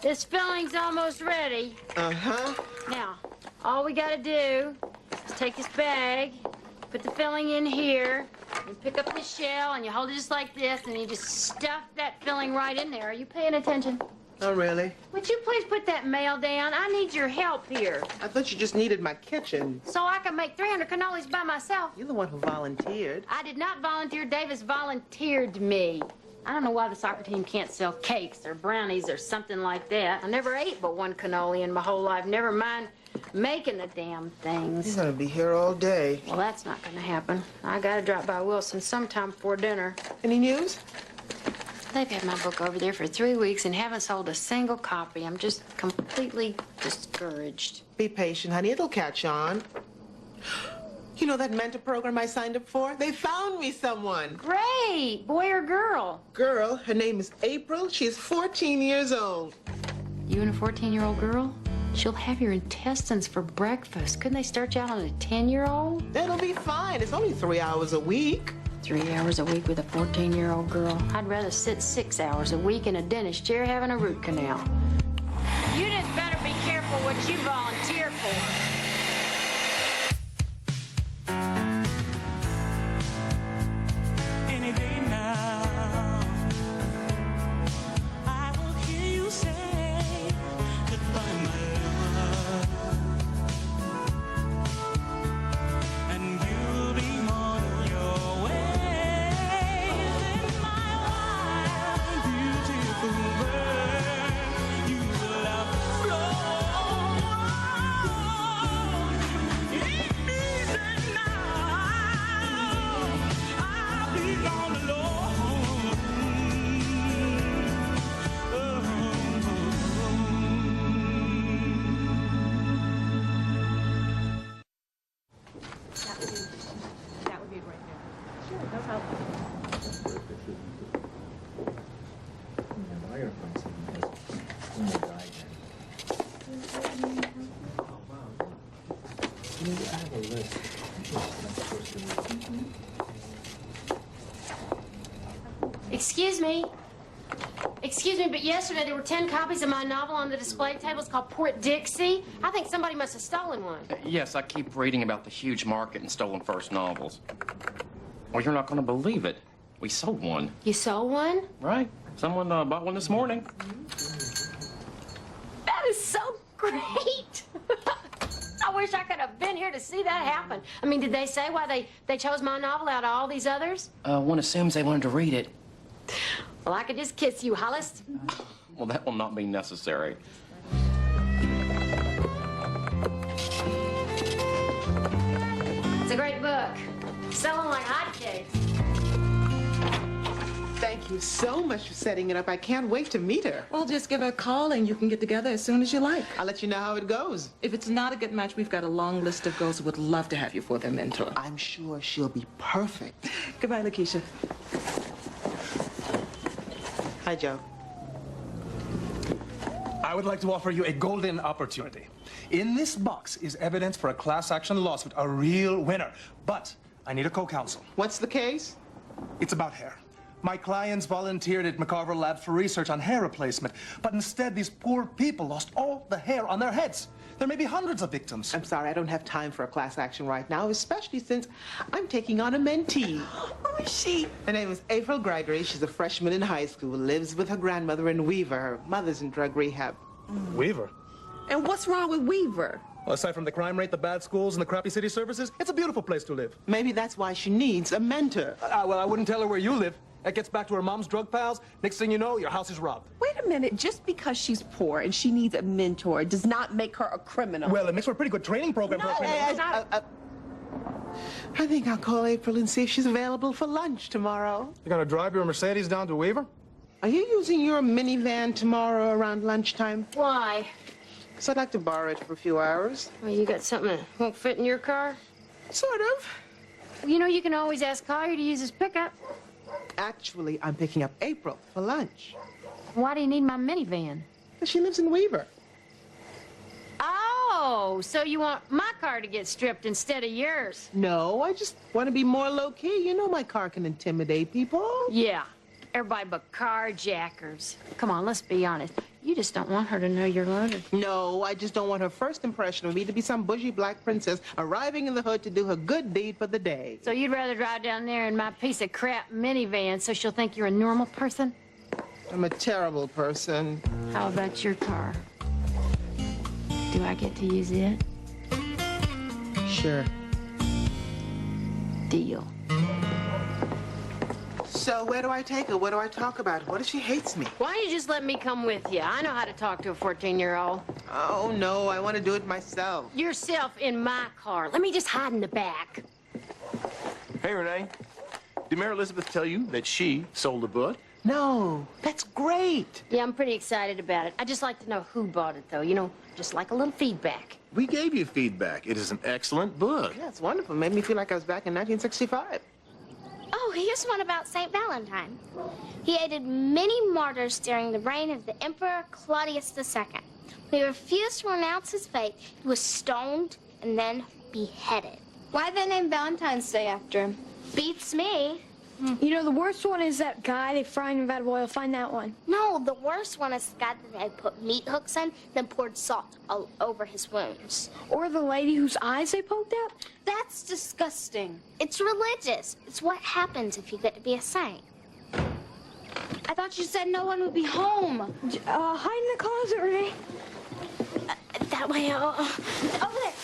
This filling's almost ready. Uh-huh. Now, all we gotta do is take this bag, put the filling in here, and pick up this shell, and you hold it just like this, and you just stuff that filling right in there. Are you paying attention? Oh, really? Would you please put that mail down? I need your help here. I thought you just needed my kitchen. So I can make 300 cannolis by myself. You're the one who volunteered. I did not volunteer. Davis volunteered me. I don't know why the soccer team can't sell cakes or brownies or something like that. I never ate but one cannoli in my whole life. Never mind making the damn things. You're gonna be here all day. Well, that's not gonna happen. I gotta drop by Wilson sometime before dinner. Any news? They've had my book over there for 3 weeks and haven't sold a single copy. I'm just completely discouraged. Be patient, honey. It'll catch on. You know that mentor program I signed up for? They found me someone. Great! Boy or girl? Girl, her name is April. She's 14 years old. You and a 14-year-old girl? She'll have your intestines for breakfast. Couldn't they start you out on a 10-year-old? It'll be fine. It's only 3 hours a week. 3 hours a week with a 14-year-old girl. I'd rather sit 6 hours a week in a dentist chair having a root canal. You just better be careful what you volunteer for. Any day now, I will hear you say goodbye, my love, and you'll be on your way. In my wild, beautiful world, you will have flown. Ain't easy now. I'll be gone alone. That would be right there. Sure, it does help. Excuse me. Excuse me, but yesterday there were 10 copies of my novel on the display table. It's called Port Dixie. I think somebody must have stolen one. Yes, I keep reading about the huge market in stolen first novels. Well, you're not going to believe it. We sold one. You sold one? Right. Someone bought one this morning. That is so great. I wish I could have been here to see that happen. I mean, did they say why they chose my novel out of all these others? One assumes they wanted to read it. Well, I could just kiss you, Hollis. Well, that will not be necessary. It's a great book. Selling like hotcakes. Thank you so much for setting it up. I can't wait to meet her. Well, just give her a call and you can get together as soon as you like. I'll let you know how it goes. If it's not a good match, we've got a long list of girls who would love to have you for their mentor. I'm sure she'll be perfect. Goodbye, Lakeisha. Hi, Joe. I would like to offer you a golden opportunity. In this box is evidence for a class action lawsuit, a real winner. But I need a co-counsel. What's the case? It's about hair. My clients volunteered at McCarver Labs for research on hair replacement, but instead these poor people lost all the hair on their heads. There may be hundreds of victims. I'm sorry, I don't have time for a class action right now, especially since I'm taking on a mentee. Who is she? Her name is April Gregory. She's a freshman in high school, lives with her grandmother in Weaver. Her mother's in drug rehab. Weaver? And what's wrong with Weaver? Well, aside from the crime rate, the bad schools, and the crappy city services, it's a beautiful place to live. Maybe that's why she needs a mentor. Well, I wouldn't tell her where you live. That gets back to her mom's drug pals. Next thing you know, your house is robbed. Wait a minute. Just because she's poor and she needs a mentor does not make her a criminal. Well, it makes for a pretty good training program for a criminal. I think I'll call April and see if she's available for lunch tomorrow. You're gonna drive your Mercedes down to Weaver? Are you using your minivan tomorrow around lunchtime? Why? Because I'd like to borrow it for a few hours. Well, you got something that won't fit in your car? Sort of. Well, you know, you can always ask Collier to use his pickup. Actually, I'm picking up April for lunch. Why do you need my minivan? Because she lives in Weaver. Oh, so you want my car to get stripped instead of yours? No, I just want to be more low-key. You know my car can intimidate people. Yeah. Everybody but carjackers. Come on, let's be honest. You just don't want her to know you're loaded. No, I just don't want her first impression of me to be some bougie black princess arriving in the hood to do her good deed for the day. So you'd rather drive down there in my piece of crap minivan so she'll think you're a normal person? I'm a terrible person. How about your car? Do I get to use it? Sure. Deal. So where do I take her? What do I talk about? What if she hates me? Why don't you just let me come with you? I know how to talk to a 14-year-old. Oh, no, I want to do it myself. Yourself in my car. Let me just hide in the back. Hey, Renee. Did Mary Elizabeth tell you that she sold the book? No, that's great. Yeah, I'm pretty excited about it. I'd just like to know who bought it, though. You know, just like a little feedback. We gave you feedback. It is an excellent book. Yeah, it's wonderful. Made me feel like I was back in 1965. Oh, here's one about St. Valentine. He aided many martyrs during the reign of the Emperor Claudius II. When he refused to renounce his faith, he was stoned and then beheaded. Why they named Valentine's Day after him? Beats me. You know, the worst one is that guy they fried in vat of oil. Find that one. No, the worst one is the guy that they put meat hooks in, then poured salt all over his wounds. Or the lady whose eyes they poked out. That's disgusting. It's religious. It's what happens if you get to be a saint. I thought you said no one would be home. Hide in the closet, Renee. That way, over there.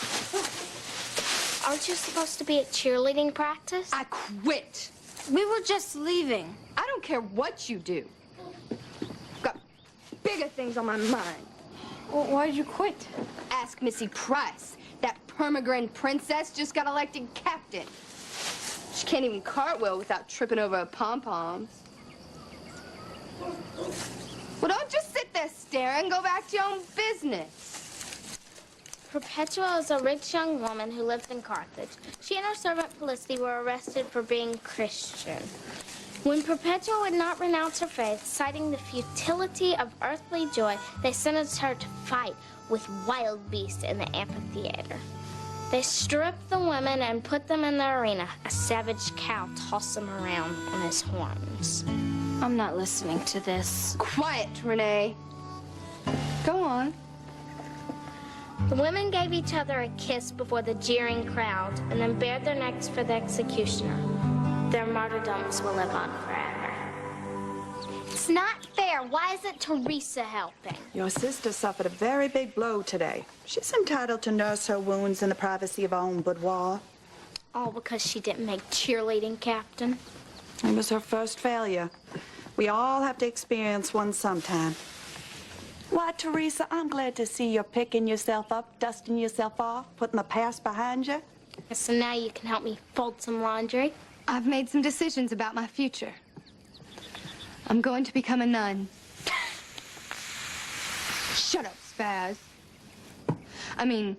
Aren't you supposed to be at cheerleading practice? I quit. We were just leaving. I don't care what you do. Got bigger things on my mind. Well, why did you quit? Ask Missy Price. That Permagrin princess just got elected captain. She can't even cartwheel without tripping over her pom-poms. Well, don't just sit there staring. Go back to your own business. Perpetua is a rich young woman who lived in Carthage. She and her servant Felicity were arrested for being Christian. When Perpetua would not renounce her faith, citing the futility of earthly joy, they sentenced her to fight with wild beasts in the amphitheater. They stripped the women and put them in the arena. A savage cow tossed them around on his horns. I'm not listening to this. Quiet, Renee. Go on. The women gave each other a kiss before the jeering crowd and then bared their necks for the executioner. Their martyrdoms will live on forever. It's not fair. Why isn't Teresa helping? Your sister suffered a very big blow today. She's entitled to nurse her wounds in the privacy of her own boudoir. All because she didn't make cheerleading captain. It was her first failure. We all have to experience one sometime. Why, Teresa, I'm glad to see you're picking yourself up, dusting yourself off, putting the past behind you. So now you can help me fold some laundry. I've made some decisions about my future. I'm going to become a nun. Shut up, Spaz. I mean,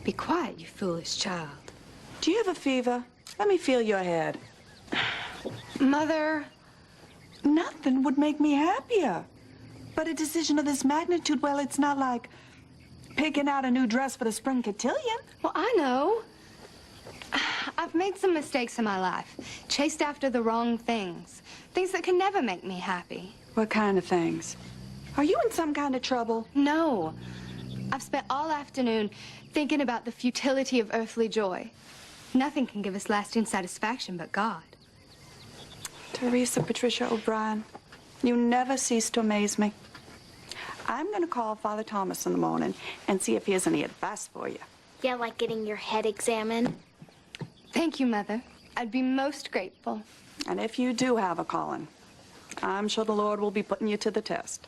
be quiet, you foolish child. Do you have a fever? Let me feel your head. Mother. Nothing would make me happier. But a decision of this magnitude, well, it's not like picking out a new dress for the spring cotillion. Well, I know. I've made some mistakes in my life. Chased after the wrong things. Things that can never make me happy. What kind of things? Are you in some kind of trouble? No. I've spent all afternoon thinking about the futility of earthly joy. Nothing can give us lasting satisfaction but God. Teresa Patricia O'Brien, you never cease to amaze me. I'm going to call Father Thomas in the morning and see if he has any advice for you. Yeah, like getting your head examined. Thank you, Mother. I'd be most grateful. And if you do have a calling, I'm sure the Lord will be putting you to the test.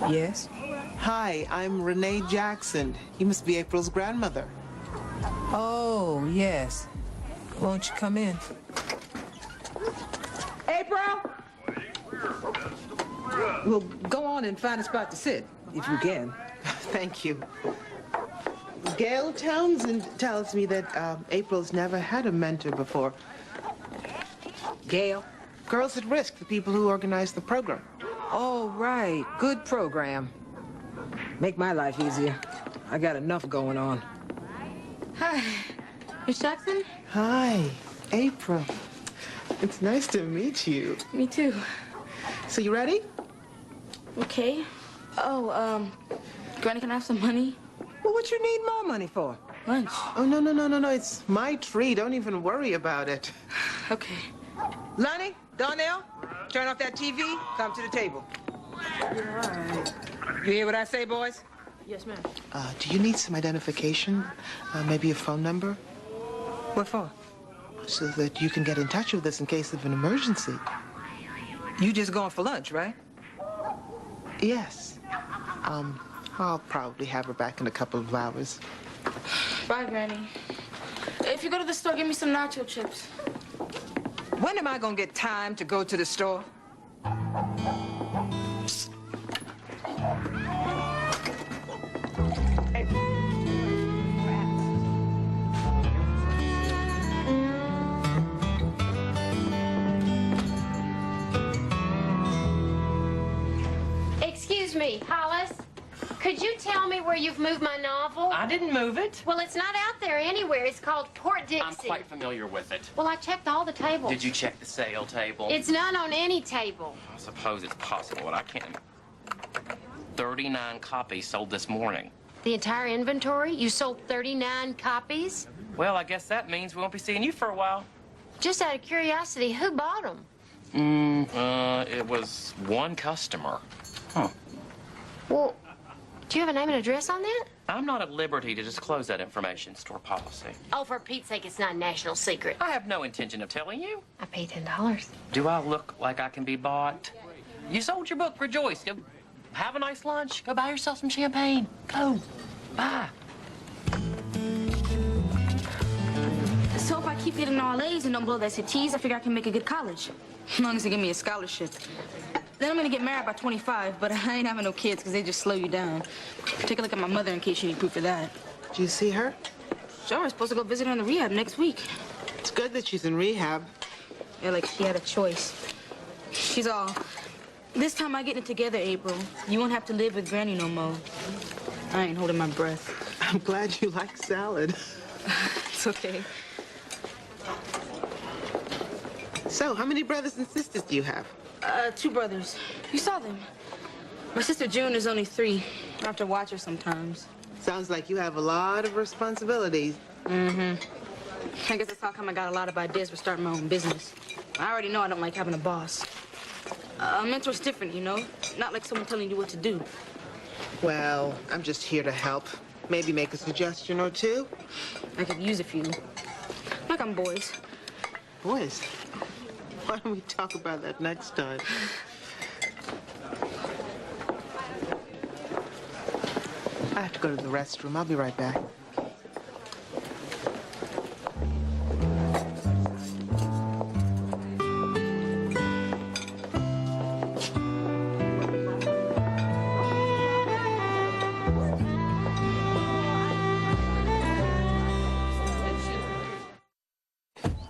Yes? Hi, I'm Renee Jackson. You must be April's grandmother. Oh, yes. Won't you come in? April? Well, go on and find a spot to sit, if you can. Thank you. Gail Townsend tells me that April's never had a mentor before. Gail? Girls at Risk, the people who organize the program. Oh, right. Good program. Make my life easier. I got enough going on. Hi. Miss Jackson? Hi, April. It's nice to meet you. Me too. So you ready? Okay. Oh, Granny, can I have some money? Well, what you need more money for? Lunch. Oh, no. It's my tree. Don't even worry about it. Okay. Lonnie, Donnell, turn off that TV, come to the table. You hear what I say, boys? Yes, ma'am. Do you need some identification? Maybe a phone number? What for? So that you can get in touch with us in case of an emergency. You just going for lunch, right? Yes. I'll probably have her back in a couple of hours. Bye, Granny. If you go to the store, give me some nacho chips. When am I gonna get time to go to the store? Excuse me, Hollis. Could you tell me where you've moved my novel? I didn't move it. Well, it's not out there anywhere. It's called Port Dixie. I'm quite familiar with it. Well, I checked all the tables. Did you check the sale table? It's not on any table. I suppose it's possible, but I can't. 39 copies sold this morning. The entire inventory? You sold 39 copies? Well, I guess that means we won't be seeing you for a while. Just out of curiosity, who bought them? It was one customer. Huh. Well, do you have a name and address on that? I'm not at liberty to disclose that information, store policy. Oh, for Pete's sake, it's not a national secret. I have no intention of telling you. I paid $10. Do I look like I can be bought? You sold your book, rejoice. Go have a nice lunch. Go buy yourself some champagne. Go. Bye. So if I keep getting all A's and don't blow the SATs, I figure I can make a good college. As long as they give me a scholarship. Then I'm gonna get married by 25, but I ain't having no kids because they just slow you down. Take a look at my mother in case you need proof of that. Do you see her? Sure, I'm supposed to go visit her in the rehab next week. It's good that she's in rehab. Yeah, like she had a choice. She's all, this time I get it together, April. You won't have to live with Granny no more. I ain't holding my breath. I'm glad you like salad. It's okay. So, how many brothers and sisters do you have? 2 brothers. You saw them. My sister June is only 3. I have to watch her sometimes. Sounds like you have a lot of responsibilities. I guess that's how come I got a lot of ideas for starting my own business. I already know I don't like having a boss. A mentor's different, you know? Not like someone telling you what to do. Well, I'm just here to help. Maybe make a suggestion or two. I could use a few. Like I'm boys. Boys, why don't we talk about that next time? I have to go to the restroom. I'll be right back.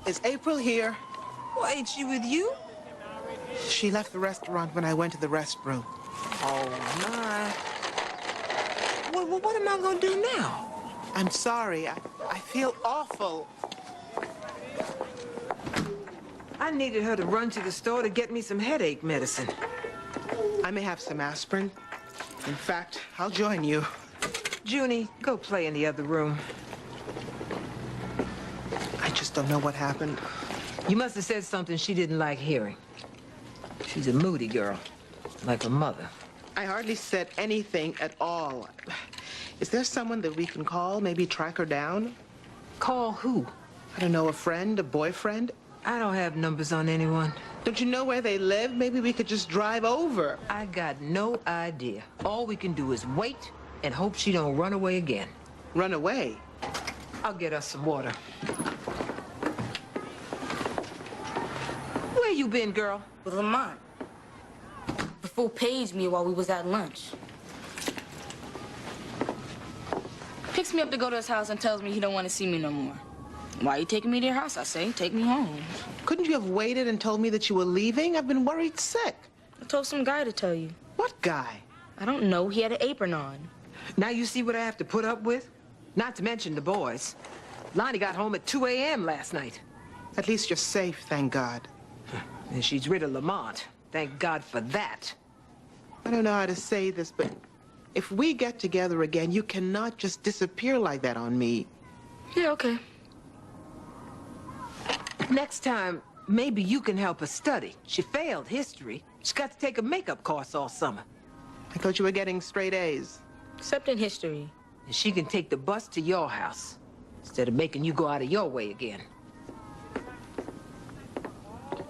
Is April here? Well, ain't she with you? She left the restaurant when I went to the restroom. Oh, my. Well, what am I gonna do now? I'm sorry. I feel awful. I needed her to run to the store to get me some headache medicine. I may have some aspirin. In fact, I'll join you. Junie, go play in the other room. I just don't know what happened. You must have said something she didn't like hearing. She's a moody girl, like her mother. I hardly said anything at all. Is there someone that we can call? Maybe track her down? Call who? I don't know, a friend, a boyfriend? I don't have numbers on anyone. Don't you know where they live? Maybe we could just drive over. I got no idea. All we can do is wait and hope she don't run away again. Run away? I'll get us some water. Where you been, girl? With Lamont. The fool paged me while we was at lunch. Picks me up to go to his house and tells me he don't want to see me no more. Why you taking me to your house? I say, take me home. Couldn't you have waited and told me that you were leaving? I've been worried sick. I told some guy to tell you. What guy? I don't know. He had an apron on. Now you see what I have to put up with? Not to mention the boys. Lonnie got home at 2 a.m. last night. At least you're safe, thank God. And she's rid of Lamont. Thank God for that. I don't know how to say this, but if we get together again, you cannot just disappear like that on me. Yeah, okay. Next time, maybe you can help her study. She failed history. She's got to take a makeup course all summer. I thought you were getting straight A's. Except in history. And she can take the bus to your house instead of making you go out of your way again.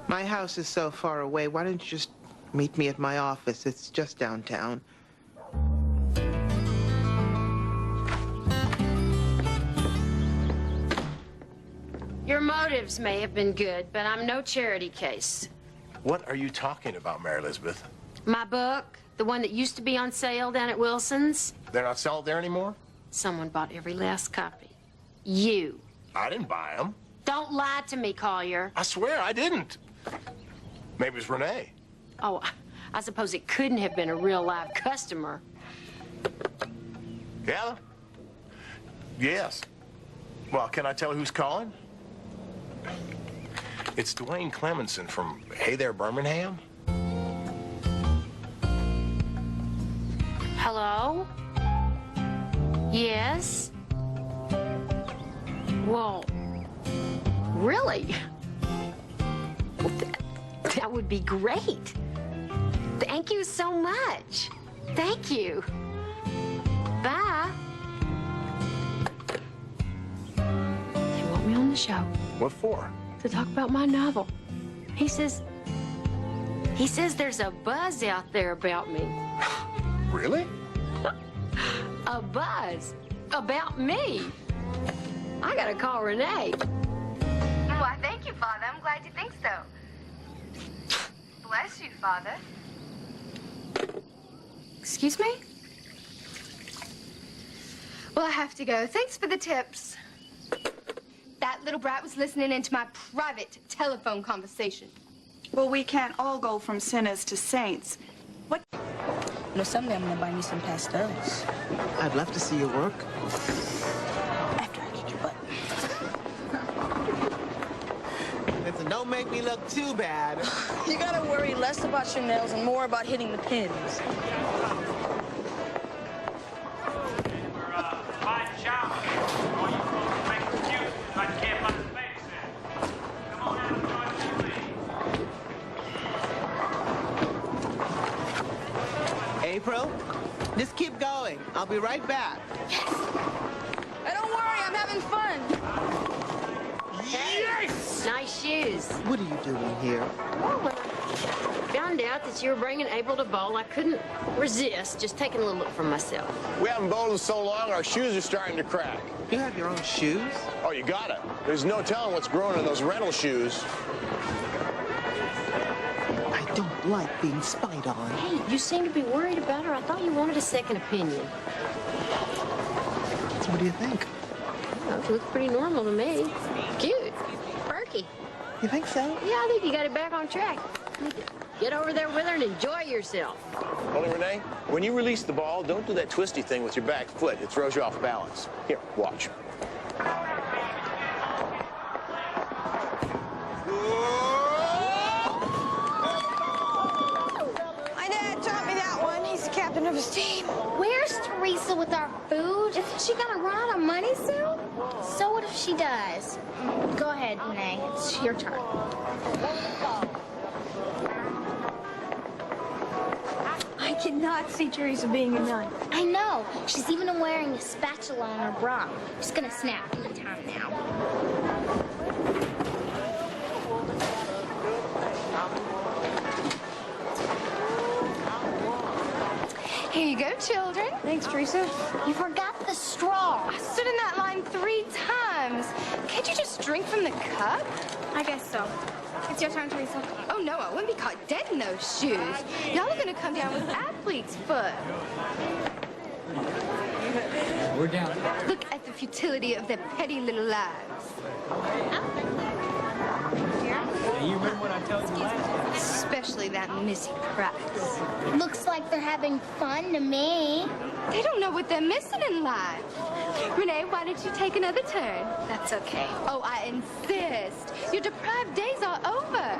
My house is so far away. Why don't you just meet me at my office? It's just downtown. Your motives may have been good, but I'm no charity case. What are you talking about, Mary Elizabeth? My book, the one that used to be on sale down at Wilson's, They're not selling there anymore? someone bought every last copy. You. I didn't buy them. Don't lie to me, Collier. I swear I didn't. Maybe it's Renee. Oh, I suppose it couldn't have been a real live customer. Yeah? Yes. Well, can I tell who's calling? It's Dwayne Clemenson from Hey There, Birmingham. Hello? Yes? Well, really? Well, that would be great. Thank you so much. Thank you. Bye. They want me on the show What for? to talk about my novel. He says there's a buzz out there about me. Really? A buzz about me. I gotta call Renee. Why, thank you, Father. I'm glad you think so. Bless you, Father. Excuse me? Well, I have to go. Thanks for the tips. That little brat was listening into my private telephone conversation. Well, we can't all go from sinners to saints. What? You know, someday I'm gonna buy me some pastels. I'd love to see your work. After I kick your butt. Listen, don't make me look too bad. You gotta worry less about your nails and more about hitting the pins. April, just keep going. I'll be right back. Hey, don't worry, I'm having fun. Yes! Nice shoes. What are you doing here? Well, when I found out that you were bringing April to bowl, I couldn't resist just taking a little look for myself. We haven't bowled in so long, our shoes are starting to crack. You have your own shoes? Oh, you got it. There's no telling what's growing in those rental shoes. I don't like being spied on. Hey, you seem to be worried about her. I thought you wanted a second opinion. So what do you think? Well, she looks pretty normal to me. Cute. Perky. You think so? Yeah, I think you got it back on track. Get over there with her and enjoy yourself. Only, Renee, when you release the ball, don't do that twisty thing with your back foot. It throws you off balance. Here, watch. My dad taught me that one. He's the captain of his team. Where's Teresa with our food? Isn't she gonna run out of money soon? So what if she does? Go ahead, Renee. It's your turn. I cannot see Teresa being a nun. I know. She's even wearing a spatula on her bra. She's gonna snap any time now. Here you go, children. Thanks, Teresa. You forgot the straw. I stood in that line 3 times. Can't you just drink from the cup? I guess so. It's your turn, Teresa. Oh, no, I wouldn't be caught dead in those shoes. Y'all are gonna come down with athlete's foot. We're down. Look at the futility of their petty little lives. You remember what I told you last time? Especially that Missy Price. Looks like they're having fun to me. They don't know what they're missing in life. Renee, why don't you take another turn? That's okay. Oh, I insist. Your deprived days are over.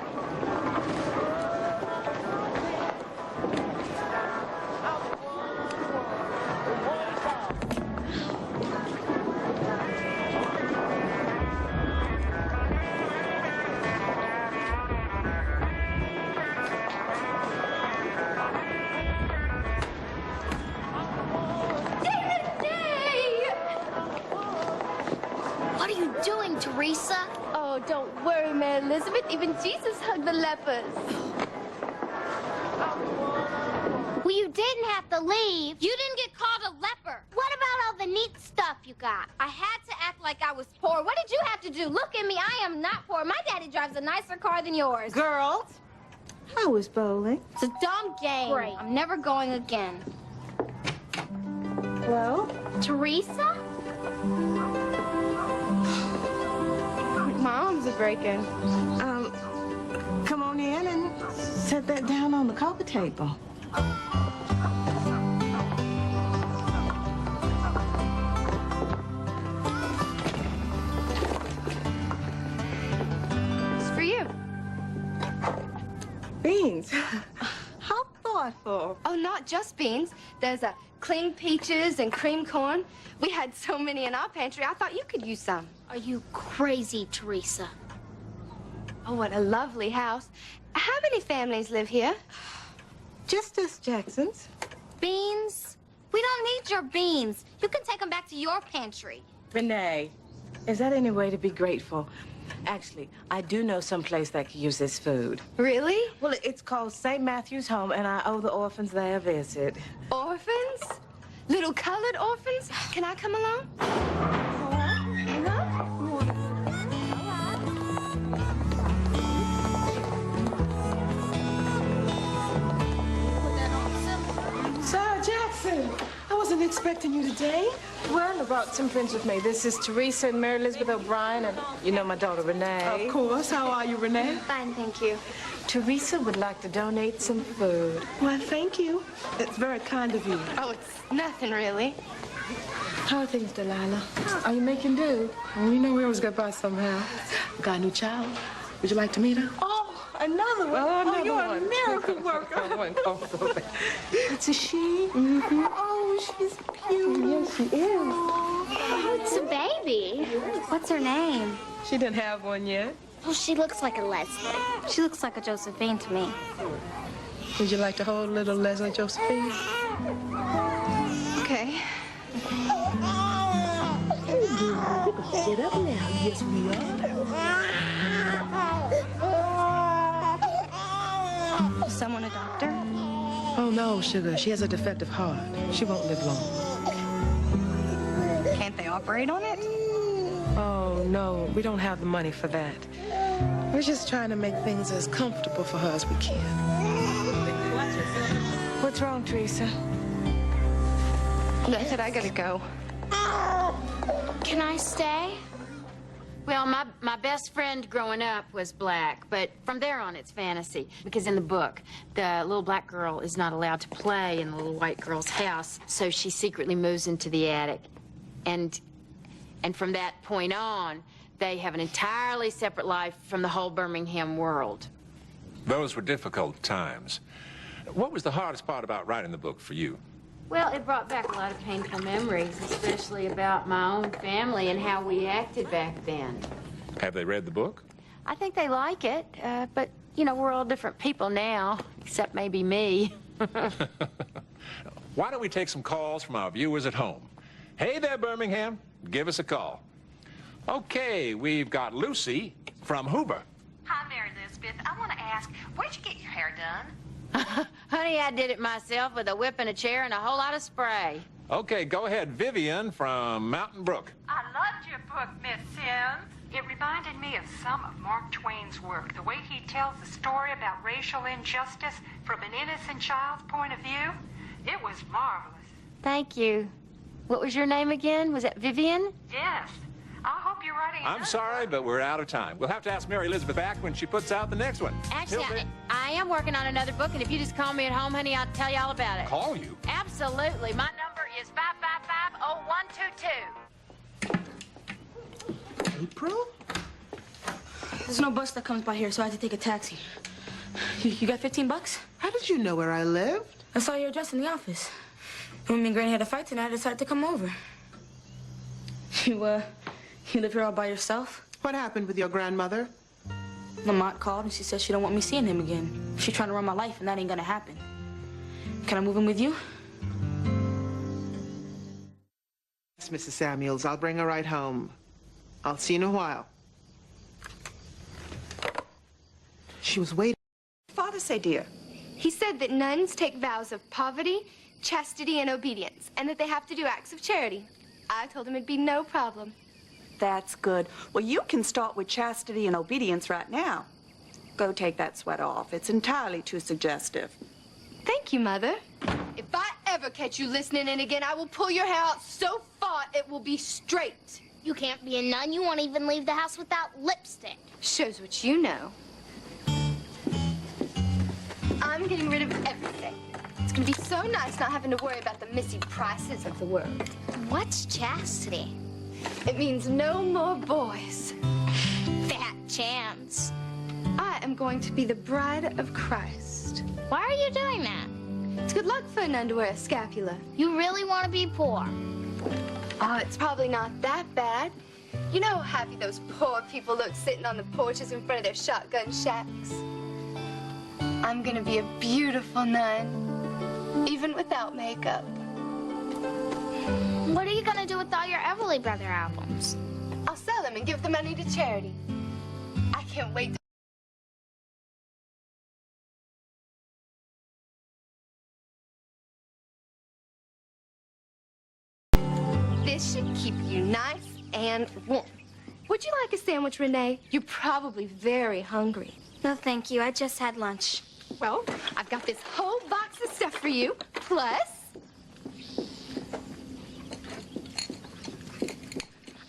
What are you doing, Teresa? Oh, don't worry, Mary Elizabeth. Even Jesus hugged the lepers. Well, you didn't have to leave. You didn't get called a leper. What about all the neat stuff you got? I had to act like I was poor. What did you have to do? Look at me. I am not poor. My daddy drives a nicer car than yours. Girls, how was bowling? It's a dumb game. Great. I'm never going again. Well, Teresa? My arms are breaking. come on in and set that down on the coffee table. It's for you. Beans. How thoughtful. Oh, not just beans. There's clean peaches and cream corn. We had so many in our pantry, I thought you could use some. Are you crazy, Teresa? Oh, what a lovely house. How many families live here? Just us Jacksons. Beans? We don't need your beans. You can take them back to your pantry. Renee, is that any way to be grateful? Actually, I do know some place that could use this food. Really? Well, it's called St. Matthew's Home, and I owe the orphans there a visit. Orphans? Little colored orphans? Can I come along? Sarah Jackson, I wasn't expecting you today. Well, I brought some friends with me. This is Teresa and Mary Elizabeth O'Brien, and You know my daughter, Renee. of course. How are you, Renee? Fine, thank you. Teresa would like to donate some food. Well, thank you. It's very kind of you. Oh, it's nothing really. How are things, Delilah? Are you making do? Well, you know we always get by somehow. Got a new child. Would you like to meet her? Oh, another one. another you're one. a miracle worker. It's a she. Mm-hmm. Oh, she's beautiful. Yes, she is. Oh, it's a baby. What's her name? She didn't have one yet. Well, she looks like a Leslie. She looks like a Josephine to me. Would you like to hold little Leslie Josephine? Okay. Get up now. Yes, we are. Is someone a doctor? Oh, no, sugar. She has a defective heart. She won't live long. Can't they operate on it? Oh, no. We don't have the money for that. We're just trying to make things as comfortable for her as we can. What's wrong, Teresa? I said I gotta go. Can I stay? Well, my best friend growing up was black, but from there on it's fantasy. Because in the book, the little black girl is not allowed to play in the little white girl's house, so she secretly moves into the attic. And from that point on, they have an entirely separate life from the whole Birmingham world. Those were difficult times. What was the hardest part about writing the book for you? Well, it brought back a lot of painful memories, especially about my own family and how we acted back then. Have they read the book? I think they like it, but, you know, we're all different people now, except maybe me. Why don't we take some calls from our viewers at home? Hey there, Birmingham. Give us a call. Okay, we've got Lucy from Hoover. Hi, Mary Elizabeth. I want to ask, where'd you get your hair done? Honey, I did it myself with a whip and a chair and a whole lot of spray. Okay, go ahead. Vivian from Mountain Brook. I loved your book, Miss Sims. It reminded me of some of Mark Twain's work, the way he tells the story about racial injustice from an innocent child's point of view. It was marvelous. Thank you. What was your name again? Was that Vivian? Yes. I hope you're writing I'm sorry, but we're out of time. We'll have to ask Mary Elizabeth back when she puts out the next one. Actually, I am working on another book, and if you just call me at home, honey, I'll tell you all about it. Call you? Absolutely. My number is 555-0122. April? There's no bus that comes by here, so I had to take a taxi. You got 15 bucks? How did you know where I lived? I saw your address in the office. When me and Granny had a fight tonight, I decided to come over. You live here all by yourself? What happened with your grandmother? Lamont called and she said she don't want me seeing him again. She's trying to run my life and that ain't gonna happen. Can I move in with you? Yes, Mrs. Samuels. I'll bring her right home. I'll see you in a while. She was waiting. Father say, dear? He said that nuns take vows of poverty, chastity, and obedience, and that they have to do acts of charity. I told him it'd be no problem. That's good. Well, you can start with chastity and obedience right now. Go take that sweat off. It's entirely too suggestive. Thank you, Mother. If I ever catch you listening in again, I will pull your hair out so far it will be straight. You can't be a nun. You won't even leave the house without lipstick. Shows what you know. I'm getting rid of everything. It's gonna be so nice not having to worry about the Missy Prices of the world. What's chastity? It means no more boys. Fat chance. I am going to be the bride of Christ. Why are you doing that? It's good luck for a nun to wear a scapula. You really want to be poor? Oh, it's probably not that bad. You know how happy those poor people look sitting on the porches in front of their shotgun shacks. I'm gonna be a beautiful nun, even without makeup. What are you gonna do with all your Everly Brother albums? I'll sell them and give the money to charity. I can't wait to... This should keep you nice and warm. Would you like a sandwich, Renee? You're probably very hungry. No, thank you. I just had lunch. Well, I've got this whole box of stuff for you, plus...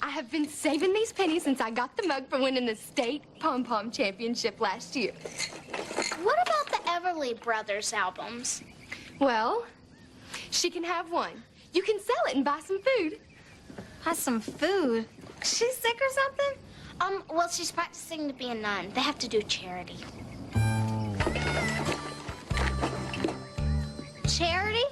I have been saving these pennies since I got the mug for winning the state pom-pom championship last year. What about the Everly Brothers albums? Well, she can have one. You can sell it and buy some food. Buy some food? She's sick or something? Well, she's practicing to be a nun. They have to do charity. Charity?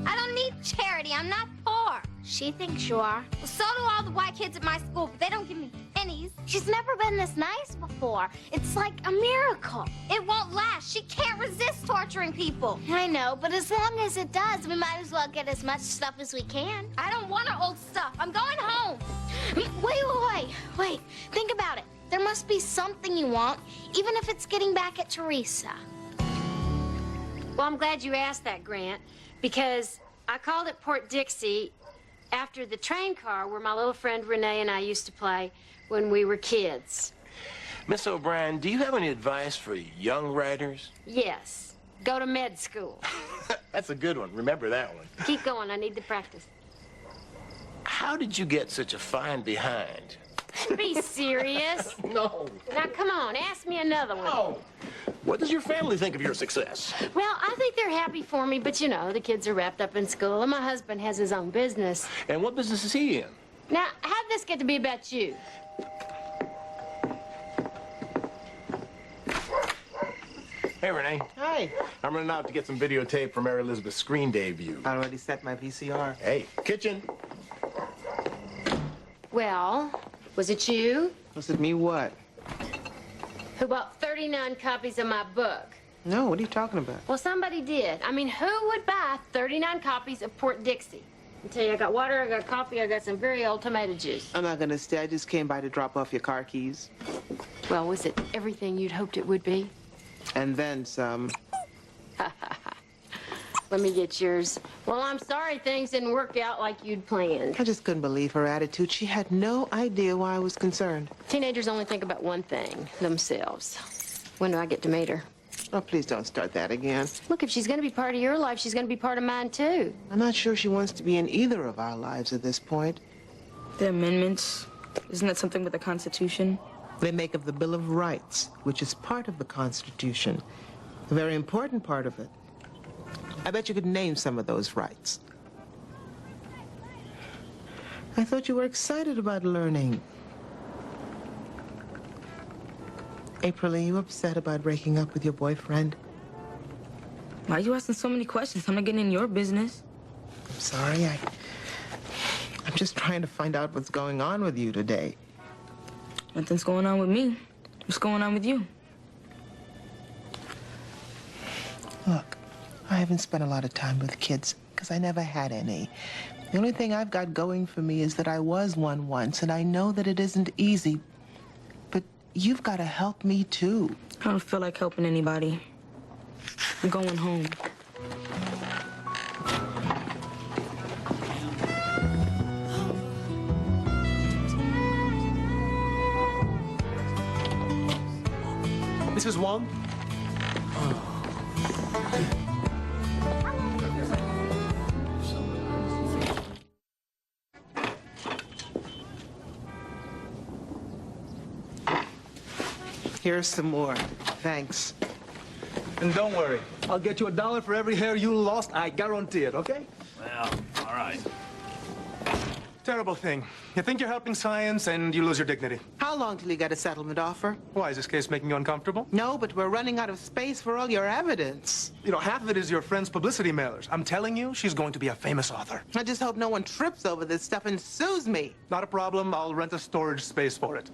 I don't need charity. I'm not poor. She thinks you are. Well, so do all the white kids at my school, but they don't give me pennies. She's never been this nice before. It's like a miracle. It won't last. She can't resist torturing people. I know, but as long as it does, we might as well get as much stuff as we can. I don't want her old stuff. I'm going home. Wait. Think about it. There must be something you want, even if it's getting back at Teresa. Well, I'm glad you asked that, Grant, because I called it Port Dixie after the train car where my little friend Renee and I used to play when we were kids. Miss O'Brien, do you have any advice for young writers? Yes. Go to med school. That's a good one. Remember that one. Keep going. I need the practice. How did you get such a fine behind? Be serious. No. Now, come on. Ask me another one. No. What does your family think of your success? Well, I think they're happy for me, but you know, the kids are wrapped up in school, and my husband has his own business. And what business is he in? Now, how'd this get to be about you? Hey, Renee. Hi. I'm running out to get some videotape for Mary Elizabeth's screen debut. I already set my VCR. Hey, kitchen. Well, was it you? Was it me what? Who bought 39 copies of my book? No, what are you talking about? Well, somebody did. I mean, who would buy 39 copies of Port Dixie? I tell you, I got water, I got coffee, I got some very old tomato juice. I'm not gonna stay. I just came by to drop off your car keys. Well, was it everything you'd hoped it would be? And then some. Let me get yours. Well, I'm sorry things didn't work out like you'd planned. I just couldn't believe her attitude. She had no idea why I was concerned. Teenagers only think about one thing, themselves. When do I get to meet her? Oh, please don't start that again. Look, if she's going to be part of your life, she's going to be part of mine, too. I'm not sure she wants to be in either of our lives at this point. The amendments, isn't that something with the Constitution? They make of the Bill of Rights, which is part of the Constitution. A very important part of it. I bet you could name some of those rights. I thought you were excited about learning. April, are you upset about breaking up with your boyfriend? Why are you asking so many questions? I'm not getting in your business. I'm sorry, I'm just trying to find out what's going on with you today. Nothing's going on with me. What's going on with you? Look, I haven't spent a lot of time with kids because I never had any. The only thing I've got going for me is that I was one once, and I know that it isn't easy. But you've got to help me, too. I don't feel like helping anybody. I'm going home. Mrs. Wong? Here's some more. Thanks. And don't worry, I'll get you $1 for every hair you lost. I guarantee it, okay? Well, all right. Terrible thing. You think you're helping science and you lose your dignity. How long till you get a settlement offer? Why, is this case making you uncomfortable? No, but we're running out of space for all your evidence. You know, half of it is your friend's publicity mailers. I'm telling you, she's going to be a famous author. I just hope no one trips over this stuff and sues me. Not a problem. I'll rent a storage space for it.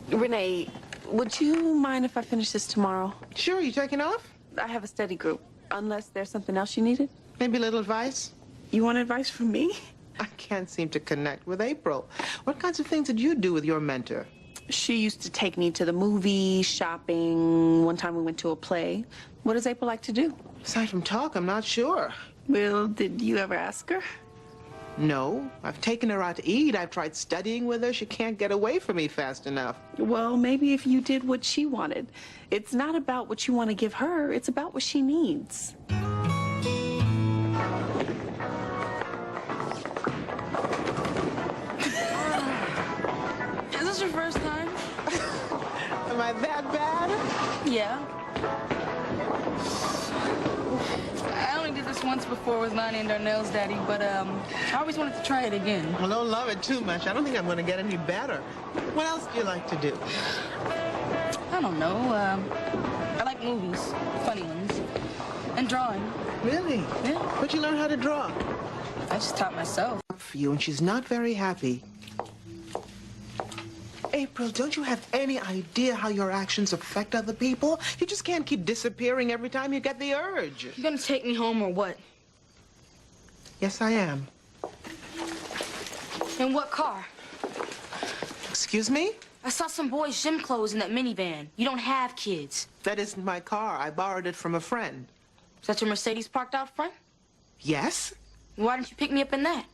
Renee, would you mind if I finish this tomorrow? Sure, you taking off? I have a study group, unless there's something else you needed. Maybe a little advice? You want advice from me? I can't seem to connect with April. What kinds of things did you do with your mentor? She used to take me to the movies, shopping. One time we went to a play. What does April like to do? Aside from talk, I'm not sure. Well, did you ever ask her? No. I've taken her out to eat. I've tried studying with her. She can't get away from me fast enough. Well, maybe if you did what she wanted. It's not about what you want to give her. It's about what she needs. Is this your first time? Am I that bad? Yeah. I only did this once before with Lonnie and Darnell's daddy, but I always wanted to try it again. Well, don't love it too much. I don't think I'm going to get any better. What else do you like to do? I don't know. I like movies, funny ones, and drawing. Really? Yeah. Where'd you learn how to draw? I just taught myself. For you, and she's not very happy. April, don't you have any idea how your actions affect other people? You just can't keep disappearing every time you get the urge. You gonna take me home or what? Yes, I am. In what car? Excuse me? I saw some boys' gym clothes in that minivan. You don't have kids. That isn't my car. I borrowed it from a friend. Is that your Mercedes parked out front? Yes? Why didn't you pick me up in that?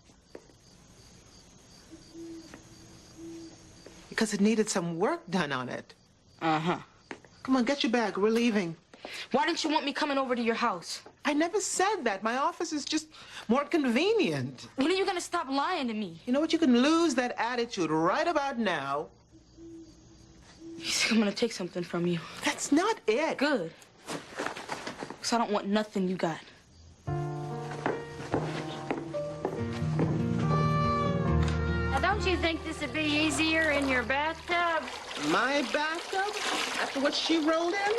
Because it needed some work done on it. Uh-huh. Come on, get your bag. We're leaving. Why didn't you want me coming over to your house? I never said that. My office is just more convenient. When are you gonna stop lying to me? You know what? You can lose that attitude right about now. You think I'm gonna take something from you? That's not it. Good. Because I don't want nothing you got. Now, don't you think this would be easier in your bathtub? My bathtub? After what she rolled in?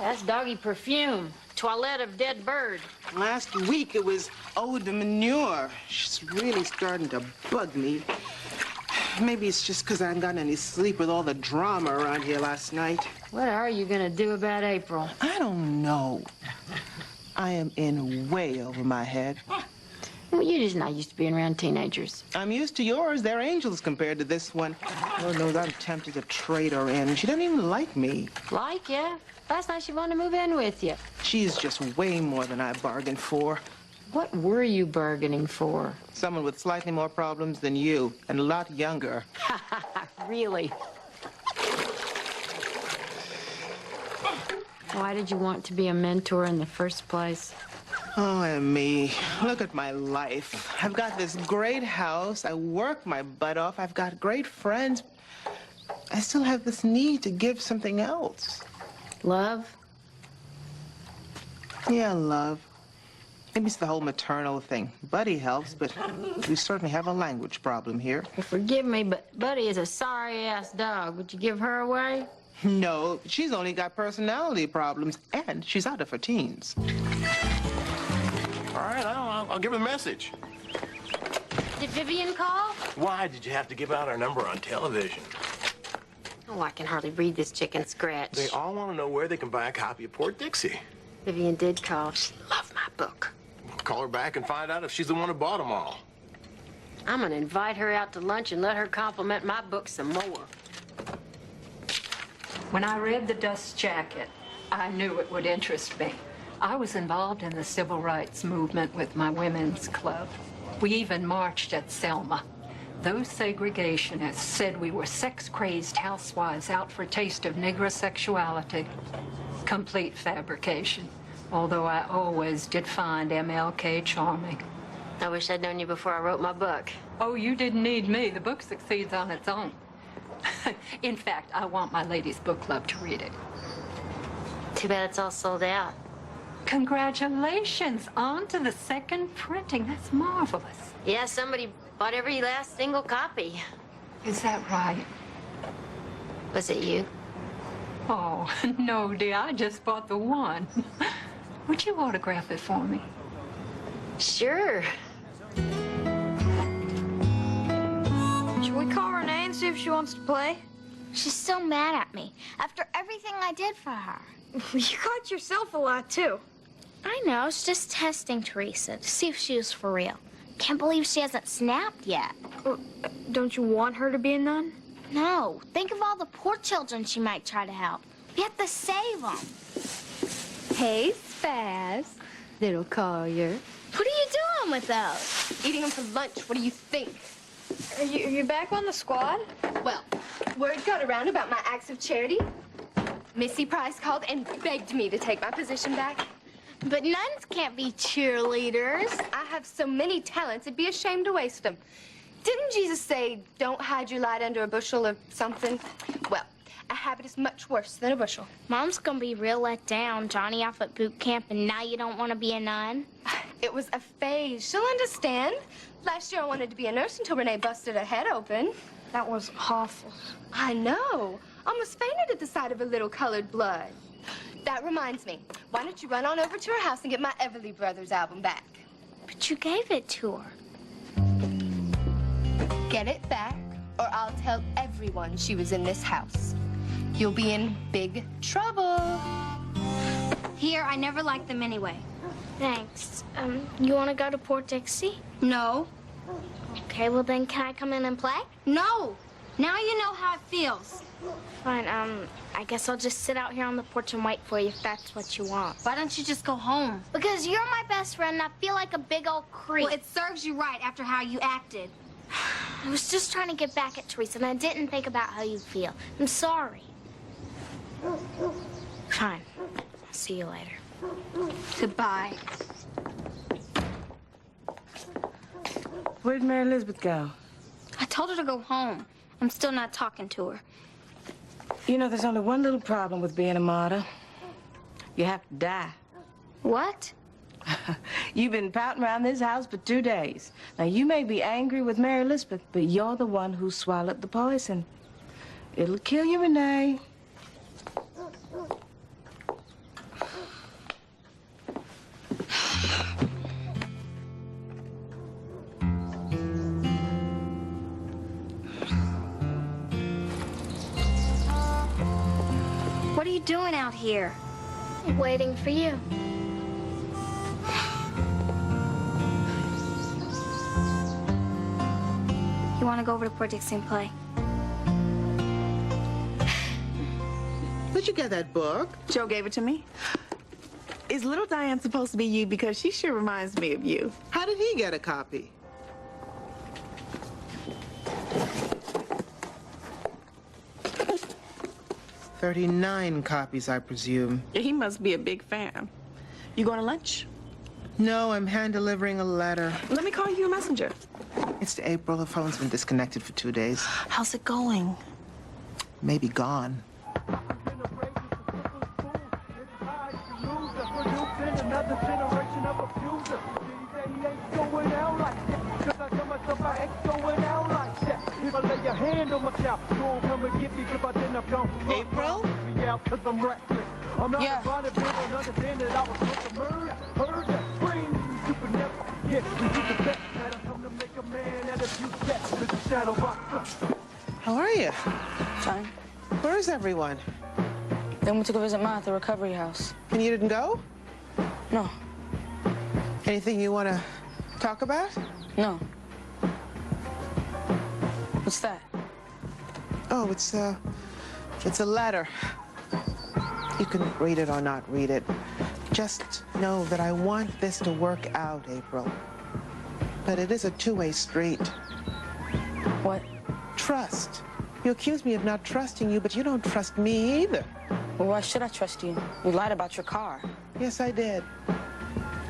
That's doggy perfume. Toilette of dead bird. Last week it was eau de manure. She's really starting to bug me. Maybe it's just because I haven't gotten any sleep with all the drama around here last night. What are you gonna do about April? I don't know. I am in way over my head. Well, you're just not used to being around teenagers. I'm used to yours. They're angels compared to this one. Lord knows I'm tempted to trade her in. She doesn't even like me. Like ya? Last night she wanted to move in with you. She's just way more than I bargained for. What were you bargaining for? Someone with slightly more problems than you, and a lot younger. Really? Why did you want to be a mentor in the first place? Oh, and me. Look at my life. I've got this great house. I work my butt off. I've got great friends. I still have this need to give something else. Love? Yeah, love. Maybe it's the whole maternal thing. Buddy helps, but we certainly have a language problem here. Well, forgive me, but Buddy is a sorry-ass dog. Would you give her away? No, she's only got personality problems, and she's out of her teens. All right, I'll give her the message. Did Vivian call? Why did you have to give out our number on television? Oh, I can hardly read this chicken scratch. They all want to know where they can buy a copy of Port Dixie. Vivian did call. She loved my book. Call her back and find out if she's the one who bought them all. I'm gonna invite her out to lunch and let her compliment my book some more. When I read The Dust Jacket, I knew it would interest me. I was involved in the civil rights movement with my women's club. We even marched at Selma. Those segregationists said we were sex-crazed housewives out for a taste of Negro sexuality. Complete fabrication, although I always did find MLK charming. I wish I'd known you before I wrote my book. Oh, you didn't need me. The book succeeds on its own. In fact, I want my ladies' book club to read it. Too bad it's all sold out. Congratulations on to the second printing. That's marvelous. Yeah, somebody bought every last single copy. Is that right? Was it you? Oh, no, dear. I just bought the one. Would you autograph it for me? Sure. Should we call Renee and see if she wants to play? She's still mad at me after everything I did for her. You got yourself a lot, too. I know. I was just testing Teresa to see if she was for real. Can't believe she hasn't snapped yet. Don't you want her to be a nun? No. Think of all the poor children she might try to help. We have to save them. Hey, Spaz. Little Collier. What are you doing with those? Eating them for lunch. What do you think? Are you back on the squad? Well, word got around about my acts of charity. Missy Price called and begged me to take my position back. But nuns can't be cheerleaders. I have so many talents, it'd be a shame to waste them. Didn't Jesus say, don't hide your light under a bushel or something? Well, a habit is much worse than a bushel. Mom's gonna be real let down. Johnny off at boot camp, and now you don't want to be a nun? It was a phase. She'll understand. Last year I wanted to be a nurse until Renee busted her head open. That was awful. I know. Almost fainted at the sight of a little colored blood. That reminds me. Why don't you run on over to her house and get my Everly Brothers album back? But you gave it to her. Get it back, or I'll tell everyone she was in this house. You'll be in big trouble. Here, I never liked them anyway. Thanks. You want to go to Port Dixie? No. Okay, well then can I come in and play? No. Now you know how it feels. Fine, I guess I'll just sit out here on the porch and wait for you if that's what you want. Why don't you just go home? Because you're my best friend and I feel like a big old creep. Well, it serves you right after how you acted. I was just trying to get back at Teresa and I didn't think about how you feel. I'm sorry. Fine. I'll see you later. Goodbye. Where'd Mary Elizabeth go? I told her to go home. I'm still not talking to her. You know, there's only one little problem with being a martyr. You have to die. What? You've been pouting around this house for 2 days. Now, you may be angry with Mary Elizabeth, but you're the one who swallowed the poison. It'll kill you, Renee. What are you doing out here? Waiting for you. want to go over to Port Dixie and play. Where'd you get that book? Joe gave it to me. Is little Diane supposed to be you? Because she sure reminds me of you. How did he get a copy? $39 copies, I presume. He must be a big fan. You going to lunch? No, I'm hand-delivering a letter. Let me call you a messenger. It's to April. Her phone's been disconnected for 2 days. How's it going? Maybe gone. April? Yeah. How are you? Fine. Where is everyone? Then we took a visit Ma at the recovery house. And you didn't go? No. Anything you want to talk about? No. What's that? Oh, it's a letter. You can read it or not read it. Just know that I want this to work out, April. But it is a two-way street. What? Trust. You accuse me of not trusting you, but you don't trust me either. Well, why should I trust you? You lied about your car. Yes, I did.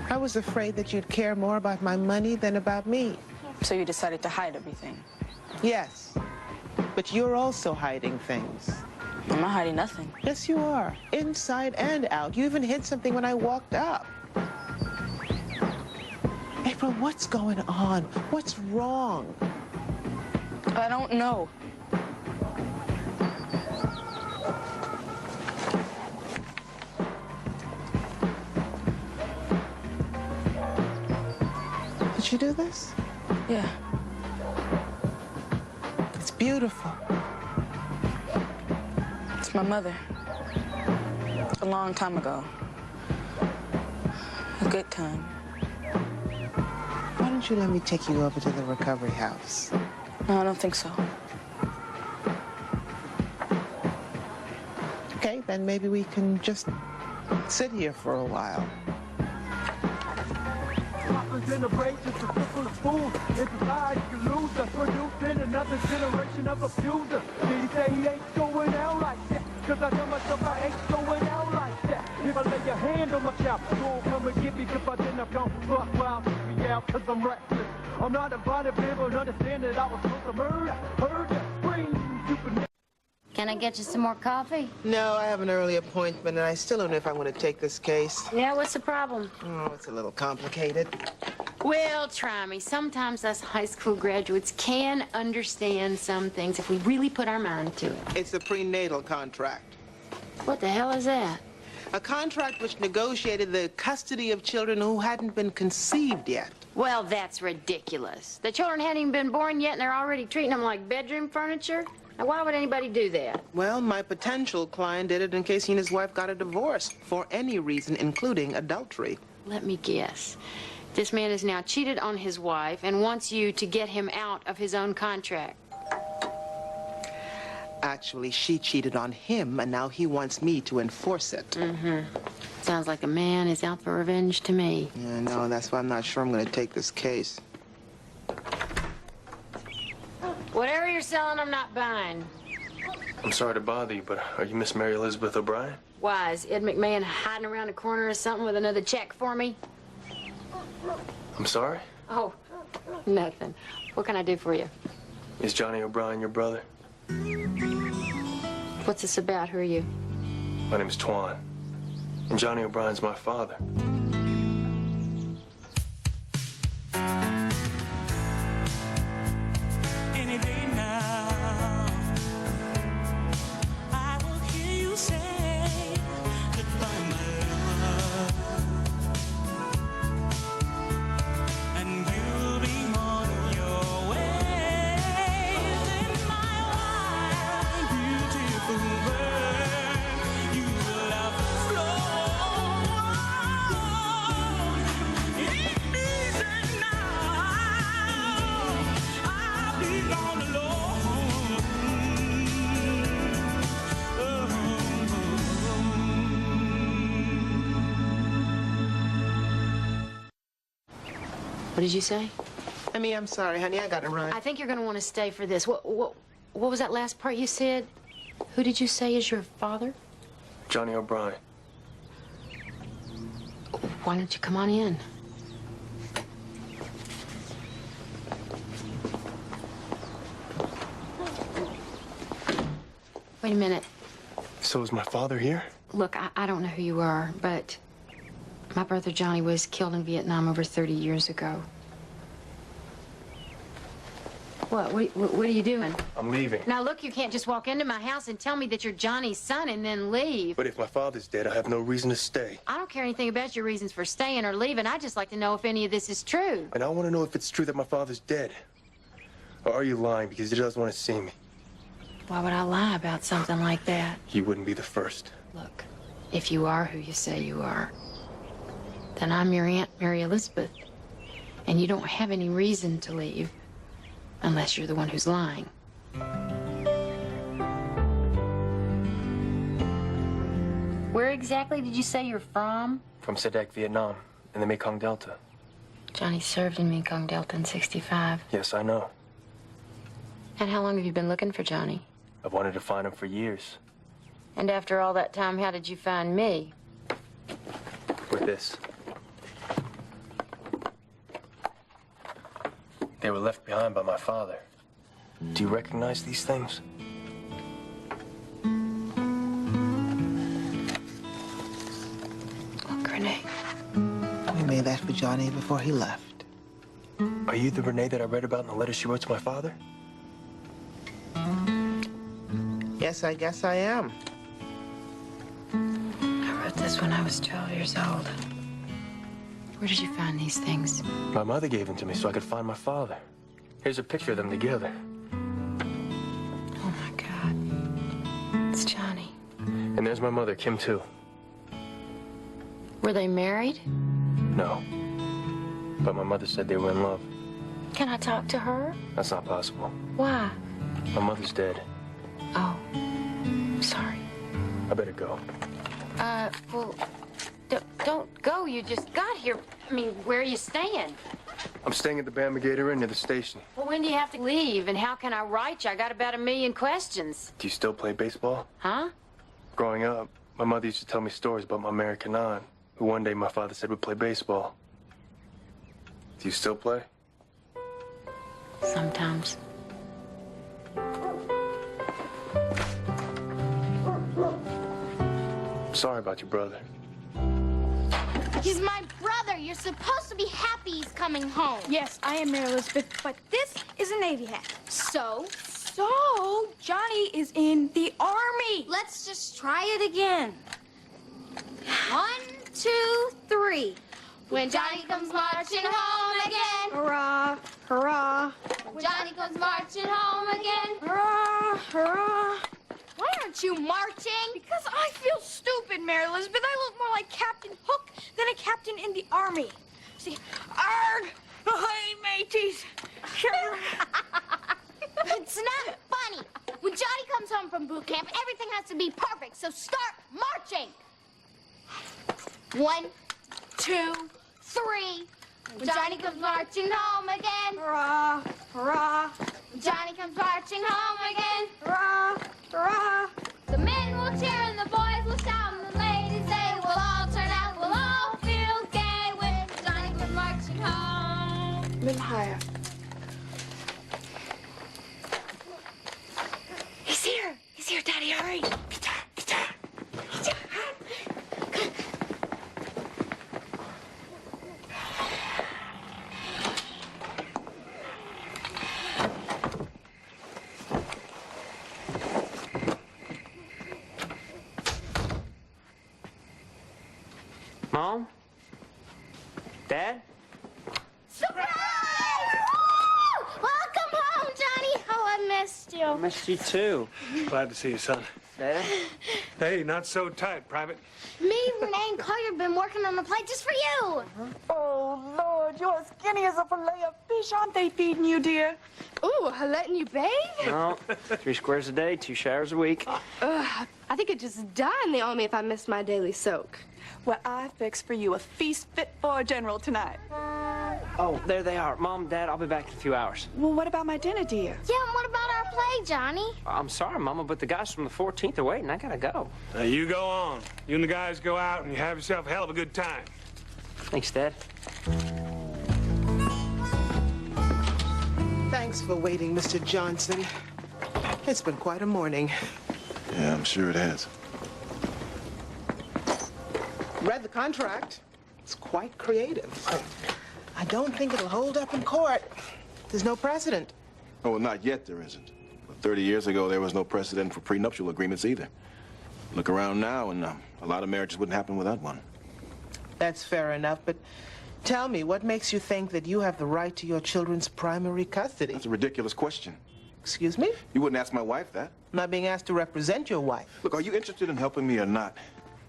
I was afraid that you'd care more about my money than about me. So you decided to hide everything? Yes. But you're also hiding things. I'm not hiding nothing. Yes, you are. Inside and out. You even hid something when I walked up. April, what's going on? What's wrong? I don't know. Did you do this? Yeah. It's beautiful. It's my mother. A long time ago. A good time. Why don't you let me take you over to the recovery house? No, I don't think so. Okay, then maybe we can just sit here for a while. Generations of simple fools in society you lose us, producing another generation of abusers. Did he say he ain't going out like that? Cause I tell myself I ain't going out like that. If I lay your hand on my child, you won't come and get me, cause by then I'm gone fuck wild, take me out, cause I'm reckless. I'm not a body people and understand that I was supposed to murder, bring stupid. Can I get you some more coffee? No, I have an early appointment, and I still don't know if I want to take this case. Yeah, what's the problem? Oh, it's a little complicated. Well, try me. Sometimes us high school graduates can understand some things if we really put our mind to it. It's a prenatal contract. What the hell is that? A contract which negotiated the custody of children who hadn't been conceived yet. Well, that's ridiculous. The children hadn't even been born yet, and they're already treating them like bedroom furniture? Now, why would anybody do that? Well, my potential client did it in case he and his wife got a divorce for any reason, including adultery. Let me guess. This man has now cheated on his wife and wants you to get him out of his own contract. Actually, she cheated on him, and now he wants me to enforce it. Mm-hmm. Sounds like a man is out for revenge to me. Yeah, no, that's why I'm not sure I'm going to take this case. Whatever you're selling, I'm not buying. I'm sorry to bother you, but are you Miss Mary Elizabeth O'Brien? Why, is Ed McMahon hiding around the corner or something with another check for me? I'm sorry? Oh, nothing. What can I do for you? Is Johnny O'Brien your brother? What's this about? Who are you? My name's Twan. And Johnny O'Brien's my father. Any day now, I will hear you say goodbye, my love, and you'll be on your way. In my wild, beautiful world, you will have flown. What did you say? I'm sorry, honey. I gotta run. I think you're going to want to stay for this. What was that last part you said? Who did you say is your father? Johnny O'Brien. Why don't you come on in? Wait a minute. So is my father here? Look, I don't know who you are, but my brother Johnny was killed in Vietnam over 30 years ago. What are you doing? I'm leaving. Now, look, you can't just walk into my house and tell me that you're Johnny's son and then leave. But if my father's dead, I have no reason to stay. I don't care anything about your reasons for staying or leaving. I'd just like to know if any of this is true. And I want to know if it's true that my father's dead. Or are you lying because he doesn't want to see me? Why would I lie about something like that? He wouldn't be the first. Look, if you are who you say you are, then I'm your Aunt Mary Elizabeth. And you don't have any reason to leave. Unless you're the one who's lying. Where exactly did you say you're from? From Sadek, Vietnam, in the Mekong Delta. Johnny served in Mekong Delta in '65. Yes, I know. And how long have you been looking for Johnny? I've wanted to find him for years. And after all that time, how did you find me? With this. They were left behind by my father. Do you recognize these things? Look, Renee. We made that for Johnny before he left. Are you the Renee that I read about in the letter she wrote to my father? Yes, I guess I am. I wrote this when I was 12 years old. Where did you find these things? My mother gave them to me so I could find my father. Here's a picture of them together. Oh, my God. It's Johnny. And there's my mother, Kim, too. Were they married? No. But my mother said they were in love. Can I talk to her? That's not possible. Why? My mother's dead. Oh, sorry. I better go. Well, don't go. You just got here. I mean, where are you staying? I'm staying at the Bamagator Inn near the station. Well, when do you have to leave? And how can I write you? I got about 1,000,000 questions. Do you still play baseball? Huh? Growing up, my mother used to tell me stories about my American aunt, who one day my father said would play baseball. Do you still play? Sometimes. Sorry about your brother. He's my brother. You're supposed to be happy he's coming home. Yes, I am Mary Elizabeth, but this is a Navy hat. So? So, Johnny is in the Army. Let's just try it again. 1, 2, 3. When Johnny comes marching home again. Hurrah, hurrah. When Johnny comes marching home again. Hurrah, hurrah. Why aren't you marching? Because I feel stupid, Mary Elizabeth. I look more like Captain Hook than a captain in the Army. See, arg, hey, mateys. Sure. It's not funny. When Johnny comes home from boot camp, everything has to be perfect, so start marching. 1, 2, 3. When Johnny comes marching home again. Hurrah, hurrah. When Johnny comes marching home again. Hurrah, hurrah. The men will cheer and the boys will shout and the ladies they will all turn out. We'll all feel gay when Johnny comes marching home. A little higher. He's here. He's here, Daddy. Hurry. Mom? Dad? Surprise! Woo! Welcome home, Johnny. Oh, I missed you. I missed you too. Glad to see you, son. Dad? Hey, not so tight, Private. Me, Renee, and Collier have been working on the plate just for you. Oh, Lord, you're as skinny as a fillet of fish. Aren't they feeding you, dear? Ooh, letting you bathe? No, 3 squares a day, 2 showers a week. I think I'd just die in the Army if I missed my daily soak. Well, I fixed for you a feast fit for a general tonight. Oh, there they are. Mom, Dad, I'll be back in a few hours. Well, what about my dinner, dear? Yeah, and what about our play, Johnny? I'm sorry, Mama, but the guys from the 14th are waiting. I gotta go. Now, you go on. You and the guys go out and you have yourself a hell of a good time. Thanks, Dad. Thanks for waiting, Mr. Johnson. It's been quite a morning. Yeah, I'm sure it has. Read the contract. It's quite creative. I don't think it'll hold up in court. There's no precedent. Oh, well, not yet there isn't. But 30 years ago, there was no precedent for prenuptial agreements either. Look around now, and a lot of marriages wouldn't happen without one. That's fair enough, but tell me, what makes you think that you have the right to your children's primary custody? That's a ridiculous question. Excuse me? You wouldn't ask my wife that. I'm not being asked to represent your wife. Look, are you interested in helping me or not?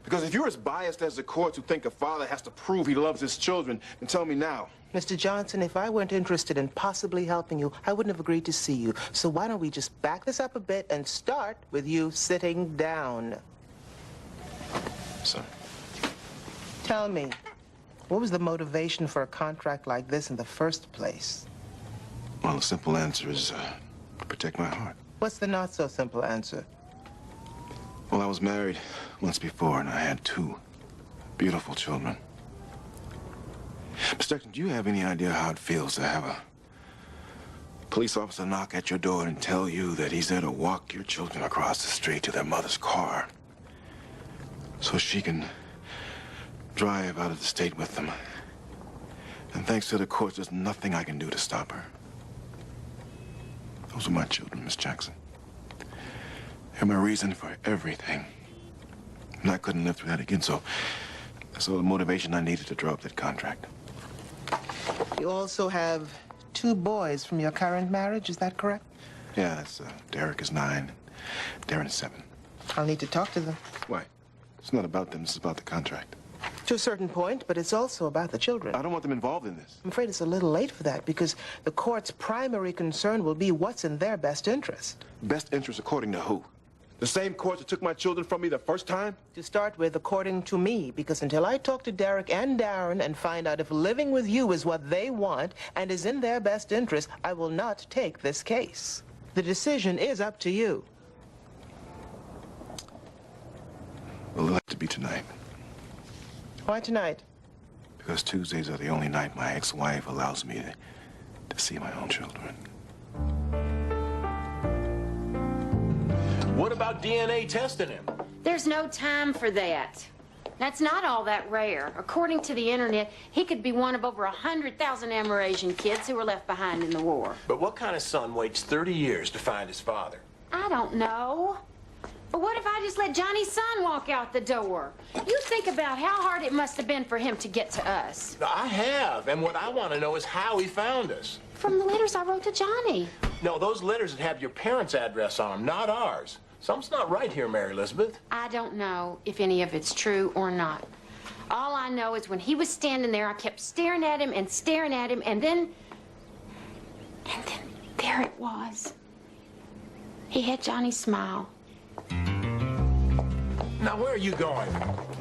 Because if you're as biased as the courts who think a father has to prove he loves his children, then tell me now. Mr. Johnson, if I weren't interested in possibly helping you, I wouldn't have agreed to see you. So why don't we just back this up a bit and start with you sitting down? Sir. Tell me, what was the motivation for a contract like this in the first place? Well, the simple answer is to protect my heart. What's the not-so-simple answer? Well, I was married once before, and I had 2 beautiful children. Mr. Jackson, do you have any idea how it feels to have a police officer knock at your door and tell you that he's there to walk your children across the street to their mother's car so she can drive out of the state with them? And thanks to the courts, there's nothing I can do to stop her. Those are my children, Miss Jackson. They're my reason for everything. And I couldn't live through that again, so that's all the motivation I needed to draw up that contract. You also have 2 boys from your current marriage, is that correct? Yeah, that's, Derek is 9, Darren's 7. I'll need to talk to them. Why? It's not about them, it's about the contract. To a certain point, but it's also about the children. I don't want them involved in this. I'm afraid it's a little late for that because the court's primary concern will be what's in their best interest. Best interest according to who? The same courts that took my children from me the first time? To start with, according to me, because until I talk to Derek and Darren and find out if living with you is what they want and is in their best interest, I will not take this case. The decision is up to you. Well, it'll have to be tonight. Why tonight? Because Tuesdays are the only night my ex-wife allows me to see my own children. What about DNA testing him? There's no time for that. That's not all that rare. According to the internet, he could be one of over 100,000 Amerasian kids who were left behind in the war. But what kind of son waits 30 years to find his father? I don't know. But what if I just let Johnny's son walk out the door? You think about how hard it must have been for him to get to us. I have, and what I want to know is how he found us. From the letters I wrote to Johnny. No, those letters that have your parents' address on them, not ours. Something's not right here, Mary Elizabeth. I don't know if any of it's true or not. All I know is when he was standing there, I kept staring at him, and then there it was. He had Johnny's smile. Now, where are you going?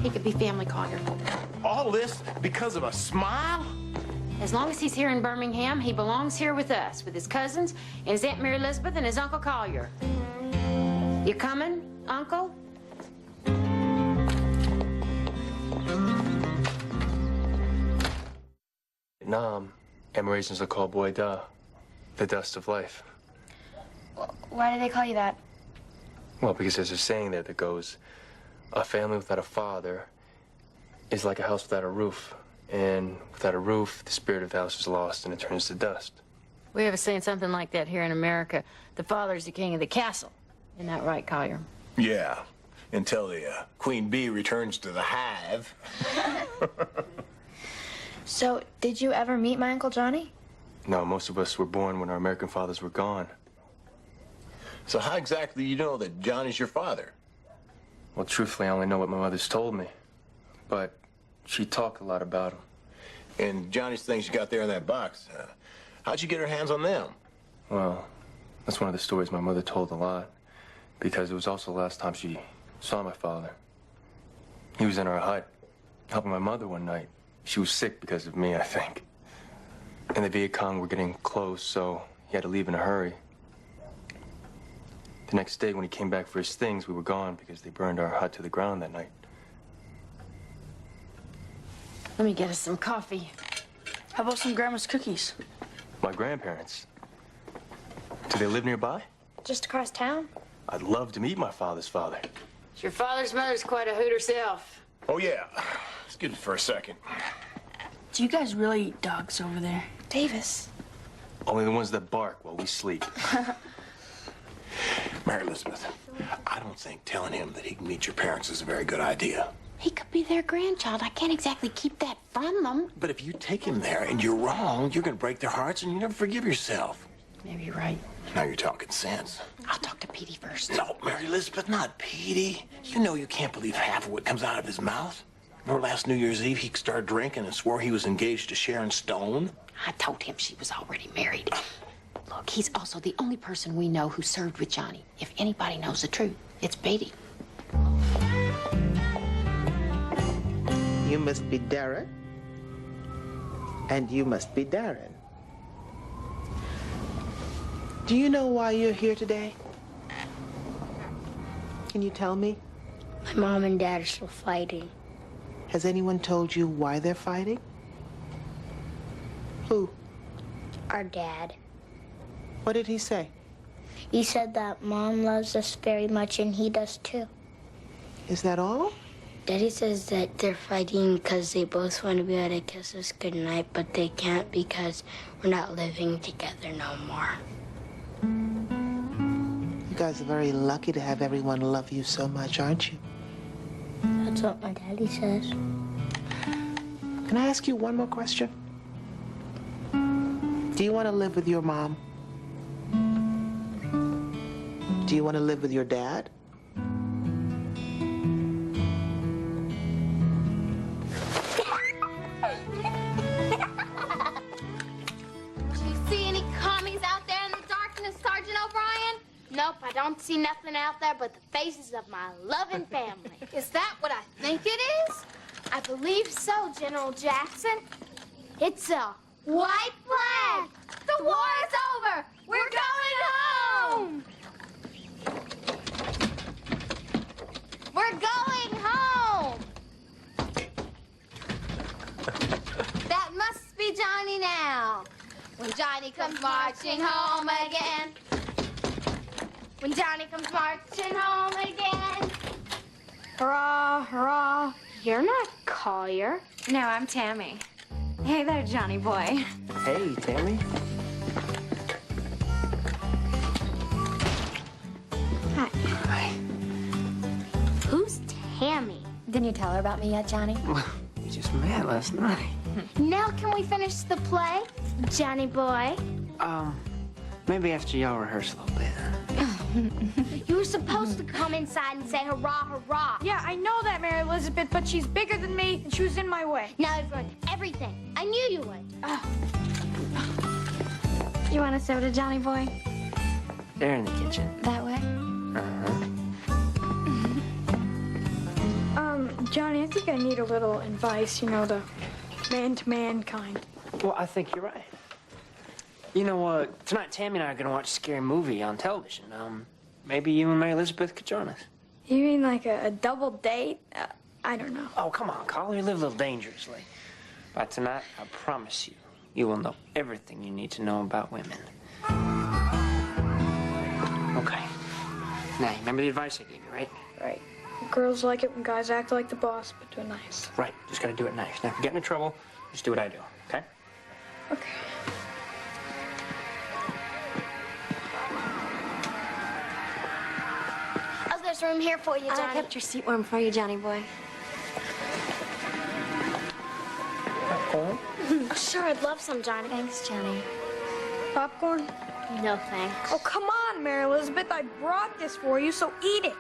He could be family Collier. All this because of a smile? As long as he's here in Birmingham, he belongs here with us, with his cousins, and his Aunt Mary Elizabeth, and his Uncle Collier. You coming, Uncle? Vietnam, Amerasians are called boy da, the dust of life. Why do they call you that? Well, because there's a saying there that goes, a family without a father is like a house without a roof. And without a roof, the spirit of the house is lost and it turns to dust. We have a saying something like that here in America. The father's the king of the castle. Isn't that right, Collier? Yeah, until the Queen Bee returns to the hive. So, did you ever meet my Uncle Johnny? No, most of us were born when our American fathers were gone. So how exactly do you know that Johnny's your father? Well, truthfully, I only know what my mother's told me. But she talked a lot about him. And Johnny's things you got there in that box, how'd you get her hands on them? Well, that's one of the stories my mother told a lot. Because it was also the last time she saw my father. He was in our hut, helping my mother one night. She was sick because of me, I think. And the Viet Cong were getting close, so he had to leave in a hurry. The next day, when he came back for his things, we were gone because they burned our hut to the ground that night. Let me get us some coffee. How about some Grandma's cookies? My grandparents. Do they live nearby? Just across town? I'd love to meet my father's father. Your father's mother's quite a hoot herself. Oh, yeah. Excuse me for a second. Do you guys really eat dogs over there? Davis. Only the ones that bark while we sleep. Mary Elizabeth, I don't think telling him that he can meet your parents is a very good idea. He could be their grandchild. I can't exactly keep that from them. But if you take him there and you're wrong, you're going to break their hearts and you never forgive yourself. Maybe you're right. Now you're talking sense. I'll talk to Petey first. No, Mary Elizabeth, not Petey. You know you can't believe half of what comes out of his mouth. Remember last New Year's Eve, he started drinking and swore he was engaged to Sharon Stone? I told him she was already married. Look, he's also the only person we know who served with Johnny. If anybody knows the truth, it's Petey. You must be Derek. And you must be Darren. Do you know why you're here today? Can you tell me? My mom and dad are still fighting. Has anyone told you why they're fighting? Who? Our dad. What did he say? He said that Mom loves us very much and he does too. Is that all? Daddy says that they're fighting because they both want to be able to kiss us goodnight, but they can't because we're not living together no more. You guys are very lucky to have everyone love you so much, aren't you? That's what my daddy says. Can I ask you one more question? Do you want to live with your mom? Do you want to live with your dad? Do you see any commies out there in the darkness, Sergeant O'Brien? Nope, I don't see nothing out there but the faces of my loving family. Is that what I think it is? I believe so, General Jackson. It's a white flag. The war is over. We're going home. We're going home. That must be Johnny now. When Johnny comes marching home again. When Johnny comes marching home again. Hurrah, hurrah. You're not Collier. No, I'm Tammy. Hey there, Johnny boy. Hey, Tammy. Hi. Who's Tammy? Didn't you tell her about me yet, Johnny? We just met last night. Now can we finish the play, Johnny boy? Maybe after y'all rehearse a little bit. You were supposed to come inside and say hurrah, hurrah. Yeah, I know that, Mary Elizabeth, but she's bigger than me, and she was in my way. Now you've ruined everything. I knew you would. You want a soda, Johnny boy? They're in the kitchen. That way? Johnny, I think I need a little advice, you know, the man-to-man kind. Well, I think you're right. You know what? Tonight, Tammy and I are going to watch a scary movie on television. Maybe you and Mary Elizabeth could join us. You mean like a double date? I don't know. Oh, come on, Collier. Live a little dangerously. By tonight, I promise you, you will know everything you need to know about women. Okay. Now, you remember the advice I gave you, right? Right. Girls like it when guys act like the boss, but do it nice. Right. Just got to do it nice. Now, if you get into trouble, just do what I do, okay? Okay. Oh, there's room here for you, Johnny. I kept your seat warm for you, Johnny boy. Popcorn? Oh, sure, I'd love some, Johnny. Thanks, Johnny. Popcorn? No, thanks. Oh, come on, Mary Elizabeth. I brought this for you, so eat it.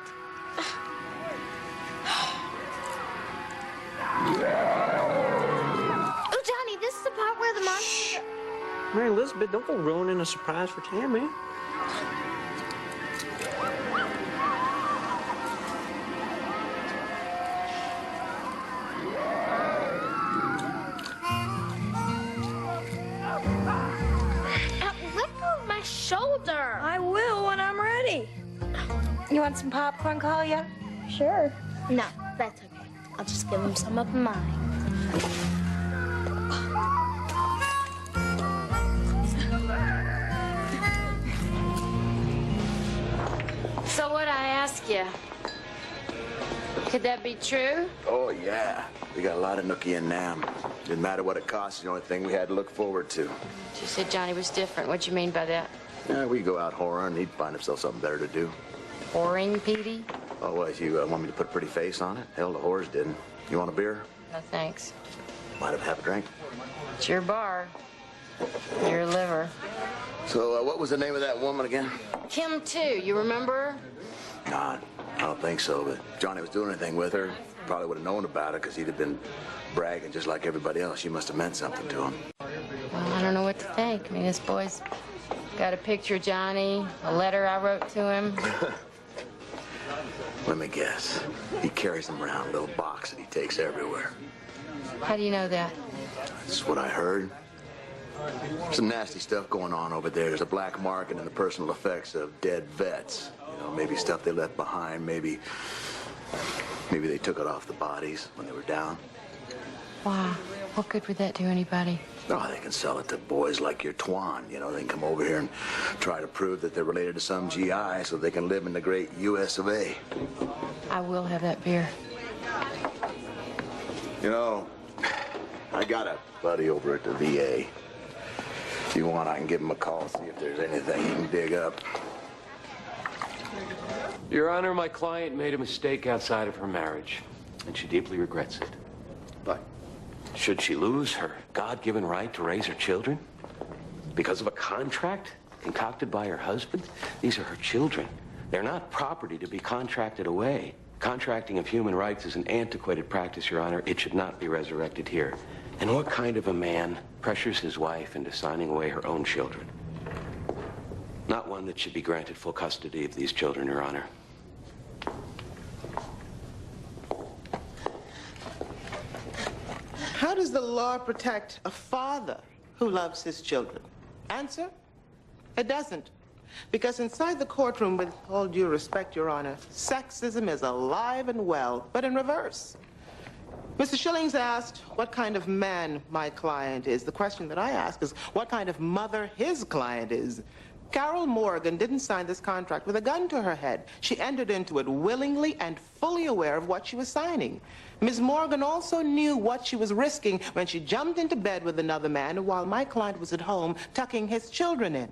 Oh, Johnny, this is the part where the monster... Mary Elizabeth, don't go ruining a surprise for Tammy. shoulder. I will when I'm ready. You want some popcorn, Collier? Sure. No, that's okay. I'll just give him some of mine. So what I ask you, could that be true? Oh, yeah. We got a lot of nookie and nam. Didn't matter what it cost, the only thing we had to look forward to. You said Johnny was different. What you mean by that? Yeah, we go out whoring and he'd find himself something better to do. Whoring, Petey? Oh, what, you want me to put a pretty face on it? Hell, the whores didn't. You want a beer? No, thanks. Might have a drink. It's your bar. Your liver. So, what was the name of that woman again? Kim, too. You remember? Nah, I don't think so, but if Johnny was doing anything with her, probably would have known about it because he'd have been bragging just like everybody else. She must have meant something to him. Well, I don't know what to think. I mean, this boy's got a picture of Johnny, a letter I wrote to him. Let me guess. He carries them around in a little box that he takes everywhere. How do you know that? That's what I heard. Some nasty stuff going on over there. There's a black market in the personal effects of dead vets. You know, maybe stuff they left behind, maybe they took it off the bodies when they were down. Wow. What good would that do anybody? Oh, they can sell it to boys like your Twan. You know, they can come over here and try to prove that they're related to some GI so they can live in the great US of A. I will have that beer. You know, I got a buddy over at the VA. If you want, I can give him a call, see if there's anything he can dig up. Your Honor, my client made a mistake outside of her marriage, and she deeply regrets it. But should she lose her God-given right to raise her children because of a contract concocted by her husband? These are her children. They're not property to be contracted away. Contracting of human rights is an antiquated practice, Your Honor. It should not be resurrected here. And what kind of a man pressures his wife into signing away her own children? Not one that should be granted full custody of these children, Your Honor. How does the law protect a father who loves his children? Answer, it doesn't. Because inside the courtroom, with all due respect, Your Honor, sexism is alive and well, but in reverse. Mr. Shillings asked what kind of man my client is. The question that I ask is what kind of mother his client is. Carol Morgan didn't sign this contract with a gun to her head. She entered into it willingly and fully aware of what she was signing. Ms. Morgan also knew what she was risking when she jumped into bed with another man while my client was at home tucking his children in.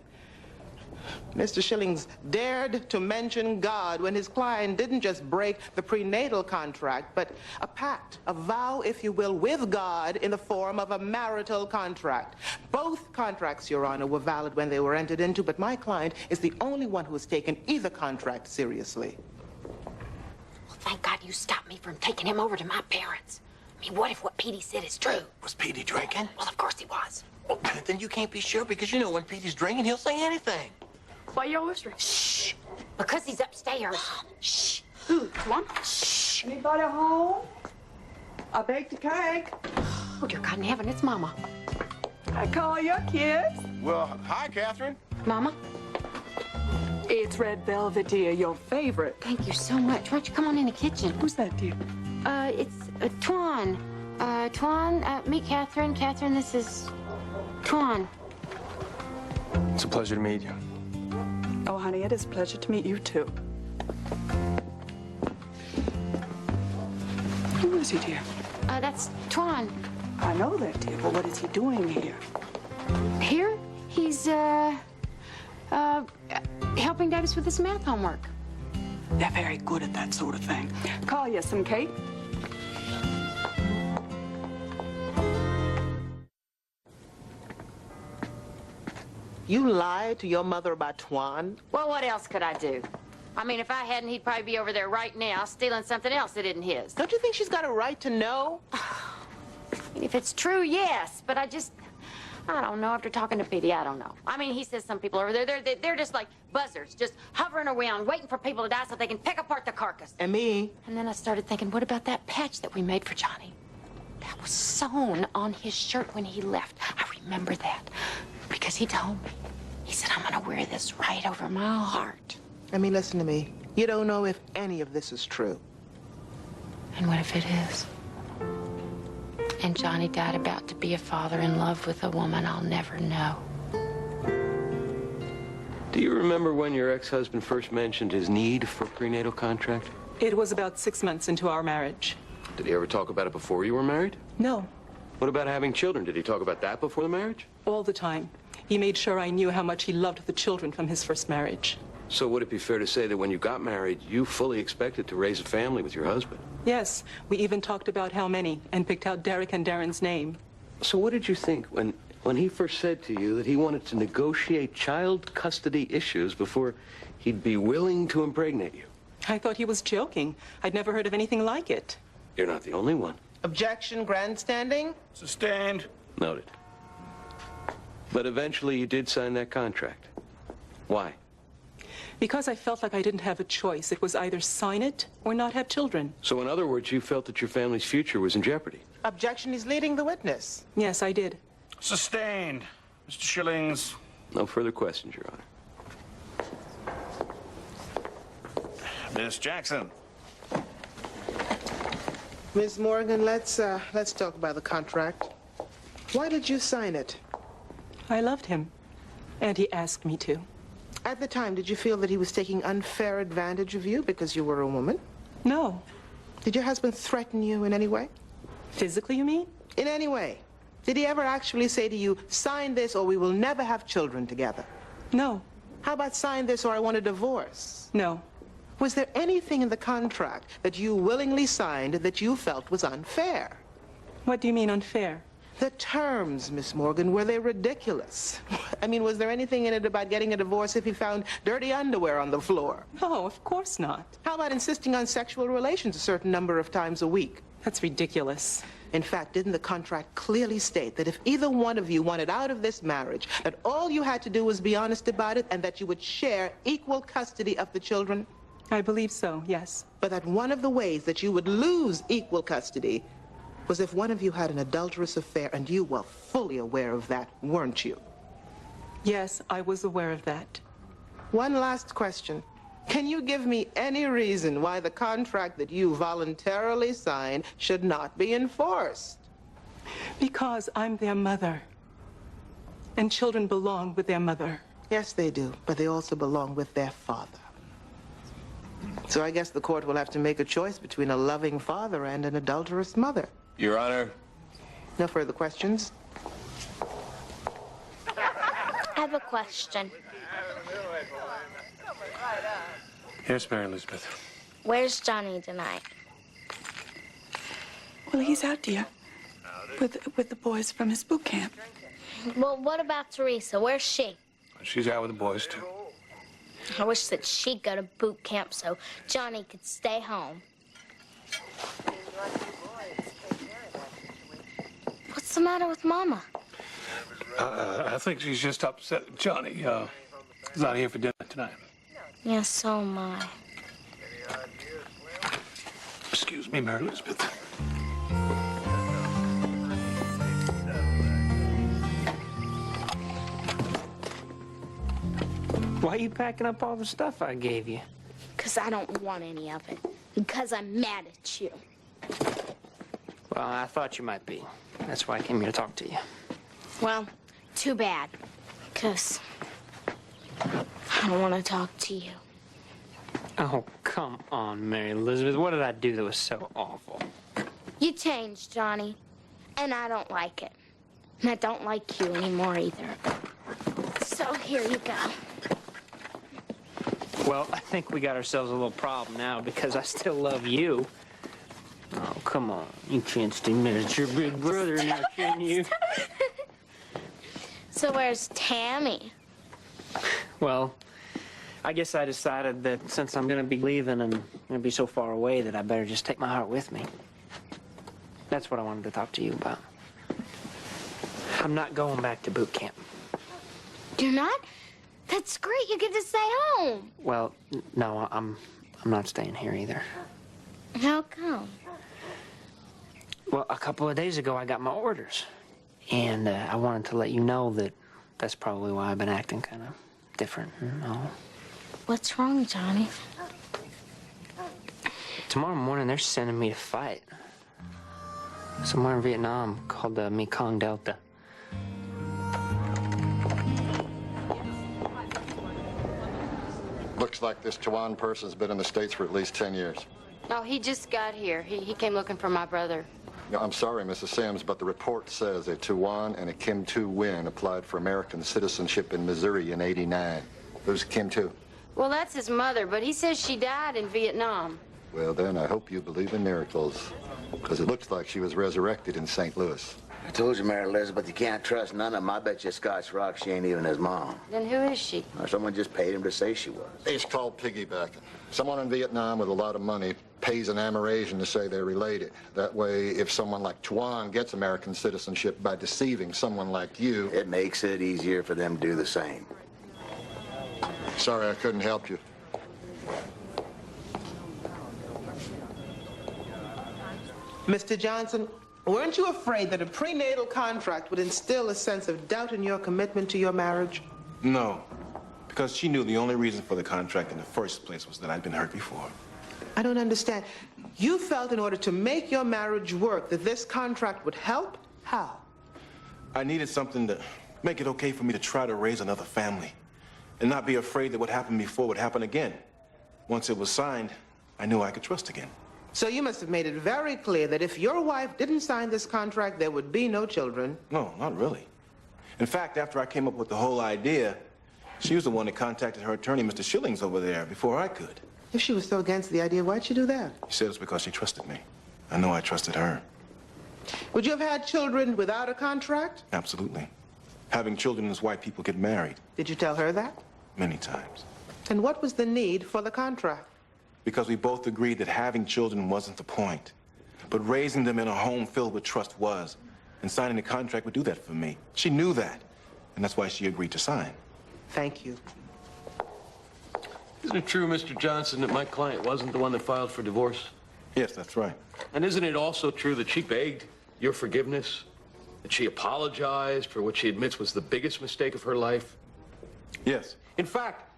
Mr. Shillings dared to mention God when his client didn't just break the prenatal contract, but a pact, a vow, if you will, with God in the form of a marital contract. Both contracts, Your Honor, were valid when they were entered into, but my client is the only one who has taken either contract seriously. Well, thank God you stopped me from taking him over to my parents. I mean, what if what Petey said is true? Was Petey drinking? Well, of course he was. Well, then you can't be sure because you know when Petey's drinking, he'll say anything. Why y'all whispering? Shh. Because he's upstairs. Shh. One. Shh. Anybody home? I baked a cake. Oh, dear God in heaven, it's Mama. I call your kids. Well, hi, Catherine. Mama? It's red velvet, dear, your favorite. Thank you so much. Why don't you come on in the kitchen? Who's that, dear? It's Twan. Twan, meet Catherine. Catherine, this is Twan. It's a pleasure to meet you. Oh, honey, it is a pleasure to meet you, too. Who is he, dear? That's Twan. I know that, dear, but what is he doing here? Here? He's, helping Davis with his math homework. They're very good at that sort of thing. Call you some cake. You lied to your mother about Twan? Well, what else could I do? I mean, if I hadn't, he'd probably be over there right now stealing something else that isn't his. Don't you think she's got a right to know? If it's true, yes, but I don't know. After talking to Petey, I don't know. I mean, he says some people over there, they're just like buzzards, just hovering around, waiting for people to die so they can pick apart the carcass. And me? And then I started thinking, what about that patch that we made for Johnny? That was sewn on his shirt when he left. I remember that because he told me. He said, I'm gonna wear this right over my heart. I mean, listen to me. You don't know if any of this is true. And what if it is? And Johnny died about to be a father in love with a woman I'll never know. Do you remember when your ex-husband first mentioned his need for a prenatal contract? It was about 6 months into our marriage. Did he ever talk about it before you were married? No, What about having children? Did he talk about that before the marriage? all the time. He made sure I knew how much he loved the children from his first marriage. So would it be fair to say that when you got married, you fully expected to raise a family with your husband? Yes, we even talked about how many and picked out Derek and Darren's name. So what did you think when he first said to you that he wanted to negotiate child custody issues before he'd be willing to impregnate you? I thought he was joking. I'd never heard of anything like it. You're not the only one. Objection, grandstanding? Sustained. Noted. But eventually you did sign that contract. Why? Because I felt like I didn't have a choice. It was either sign it or not have children. So in other words, you felt that your family's future was in jeopardy. Objection, he's leading the witness. Yes, I did. Sustained. Mr. Schillings. No further questions, Your Honor. Miss Jackson. Miss Morgan, let's talk about the contract. Why did you sign it? I loved him, and he asked me to. At the time, did you feel that he was taking unfair advantage of you because you were a woman? No. Did your husband threaten you in any way? Physically, you mean? In any way. Did he ever actually say to you, sign this or we will never have children together? No. How about sign this or I want a divorce? No. Was there anything in the contract that you willingly signed that you felt was unfair? What do you mean unfair? The terms, Miss Morgan, were they ridiculous? I mean, was there anything in it about getting a divorce if he found dirty underwear on the floor? No, of course not. How about insisting on sexual relations a certain number of times a week? That's ridiculous. In fact, didn't the contract clearly state that if either one of you wanted out of this marriage, that all you had to do was be honest about it and that you would share equal custody of the children? I believe so, yes. But that one of the ways that you would lose equal custody was if one of you had an adulterous affair, and you were fully aware of that, weren't you? Yes, I was aware of that. One last question. Can you give me any reason why the contract that you voluntarily signed should not be enforced? Because I'm their mother. And children belong with their mother. Yes, they do, but they also belong with their father. So I guess the court will have to make a choice between a loving father and an adulterous mother. Your Honor. No further questions? I have a question. Yes, Mary Elizabeth. Where's Johnny tonight? Well, he's out, dear, with the boys from his boot camp. Well, what about Teresa? Where's she? She's out with the boys, too. I wish that she'd go to boot camp so Johnny could stay home. What's the matter with Mama? I think she's just upset that Johnny is not here for dinner tonight. Yeah, so am I. Excuse me, Mary Elizabeth. Why are you packing up all the stuff I gave you? Because I don't want any of it. Because I'm mad at you. Well, I thought you might be. That's why I came here to talk to you. Well, too bad. Because I don't want to talk to you. Oh, come on, Mary Elizabeth. What did I do that was so awful? You changed, Johnny. And I don't like it. And I don't like you anymore either. So here you go. Well, I think we got ourselves a little problem now because I still love you. Oh, come on. You can't stay mad at your big brother now, can you? So where's Tammy? Well, I guess I decided that since I'm going to be leaving and going to be so far away that I better just take my heart with me. That's what I wanted to talk to you about. I'm not going back to boot camp. You're not? That's great. You get to stay home. Well, no, I'm not staying here either. How come? Well, a couple of days ago, I got my orders. And I wanted to let you know that that's probably why I've been acting kind of different, no. What's wrong, Johnny? Tomorrow morning, they're sending me to fight. Somewhere in Vietnam called the Mekong Delta. Looks like this Chuan person's been in the States for at least 10 years. Oh, he just got here. He came looking for my brother. Yeah, I'm sorry, Mrs. Sims, but the report says a Chuan and a Kim Tu Win applied for American citizenship in Missouri in '89. Who's Kim Tu? Well, that's his mother, but he says she died in Vietnam. Well, then, I hope you believe in miracles, because it looks like she was resurrected in St. Louis. I told you, Mary Elizabeth, you can't trust none of them. I bet you Scotch Rock she ain't even his mom. Then who is she? Or someone just paid him to say she was. It's called piggybacking. Someone in Vietnam with a lot of money pays an Amerasian to say they're related. That way, if someone like Chuan gets American citizenship by deceiving someone like you... It makes it easier for them to do the same. Sorry, I couldn't help you. Mr. Johnson, weren't you afraid that a prenatal contract would instill a sense of doubt in your commitment to your marriage? No, because she knew the only reason for the contract in the first place was that I'd been hurt before. I don't understand. You felt in order to make your marriage work that this contract would help? How? I needed something to make it okay for me to try to raise another family and not be afraid that what happened before would happen again. Once it was signed, I knew I could trust again. So you must have made it very clear that if your wife didn't sign this contract, there would be no children. No, not really. In fact, after I came up with the whole idea, she was the one that contacted her attorney, Mr. Schillings, over there before I could. If she was so against the idea, why'd she do that? She said it's because she trusted me. I know I trusted her. Would you have had children without a contract? Absolutely. Having children is why people get married. Did you tell her that? Many times. And what was the need for the contract? Because we both agreed that having children wasn't the point. But raising them in a home filled with trust was. And signing the contract would do that for me. She knew that. And that's why she agreed to sign. Thank you. Isn't it true, Mr. Johnson, that my client wasn't the one that filed for divorce? Yes, that's right. And isn't it also true that she begged your forgiveness? That she apologized for what she admits was the biggest mistake of her life? Yes. In fact,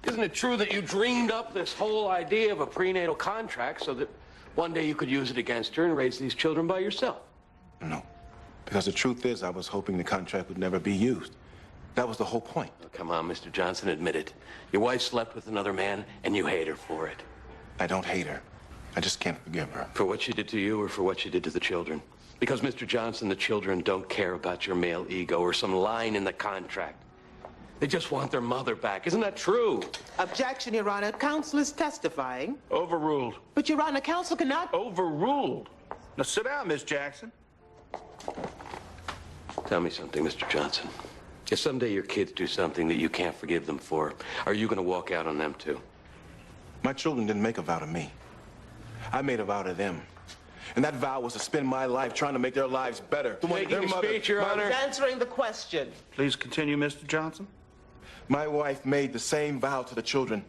isn't it true that you dreamed up this whole idea of a prenatal contract so that one day you could use it against her and raise these children by yourself? No. Because the truth is, I was hoping the contract would never be used. That was the whole point. Oh, come on, Mr. Johnson, admit it. Your wife slept with another man, and you hate her for it. I don't hate her. I just can't forgive her. For what she did to you or for what she did to the children? Because, Mr. Johnson, the children don't care about your male ego or some line in the contract. They just want their mother back. Isn't that true? Objection, Your Honor. Counsel is testifying. Overruled. But, Your Honor, counsel cannot... Overruled. Now sit down, Miss Jackson. Tell me something, Mr. Johnson. If someday your kids do something that you can't forgive them for, are you going to walk out on them too? My children didn't make a vow to me. I made a vow to them. And that vow was to spend my life trying to make their lives better. Making a speech, Your Honor. Answering the question. Please continue, Mr. Johnson. My wife made the same vow to the children.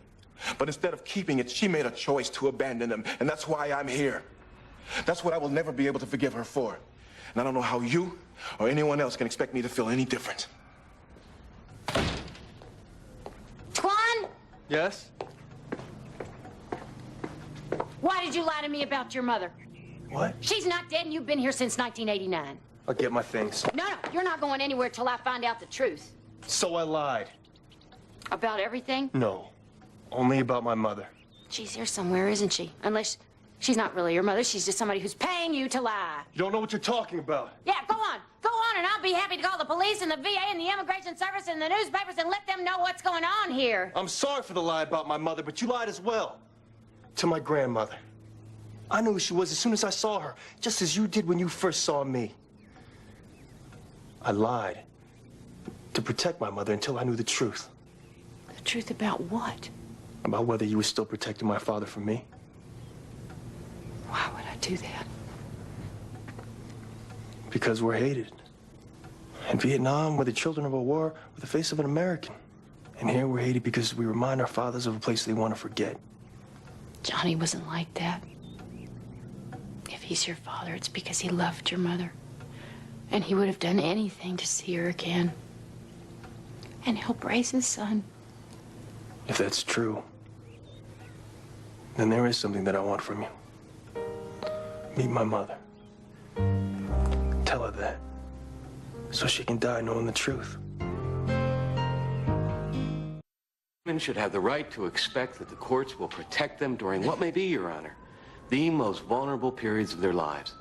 But instead of keeping it, she made a choice to abandon them. And that's why I'm here. That's what I will never be able to forgive her for. And I don't know how you or anyone else can expect me to feel any different. Quan? Yes? Why did you lie to me about your mother? What? She's not dead and you've been here since 1989. I'll get my things. No, you're not going anywhere till I find out the truth. So I lied. About everything? No. Only about my mother. She's here somewhere, isn't she? Unless she's not really your mother, she's just somebody who's paying you to lie. You don't know what you're talking about. Yeah, go on, and I'll be happy to call the police and the VA and the Immigration Service and the newspapers and let them know what's going on here. I'm sorry for the lie about my mother, but you lied as well. To my grandmother. I knew who she was as soon as I saw her, just as you did when you first saw me. I lied to protect my mother until I knew the truth. The truth about what? About whether you were still protecting my father from me. Why would I do that? Because we're hated. In Vietnam, we're the children of a war with the face of an American. And here we're hated because we remind our fathers of a place they want to forget. Johnny wasn't like that. If he's your father, it's because he loved your mother. And he would have done anything to see her again. and help raise his son. If that's true, then there is something that I want from you. Meet my mother. Tell her that, so she can die knowing the truth. Women should have the right to expect that the courts will protect them during what may be, Your Honor, the most vulnerable periods of their lives.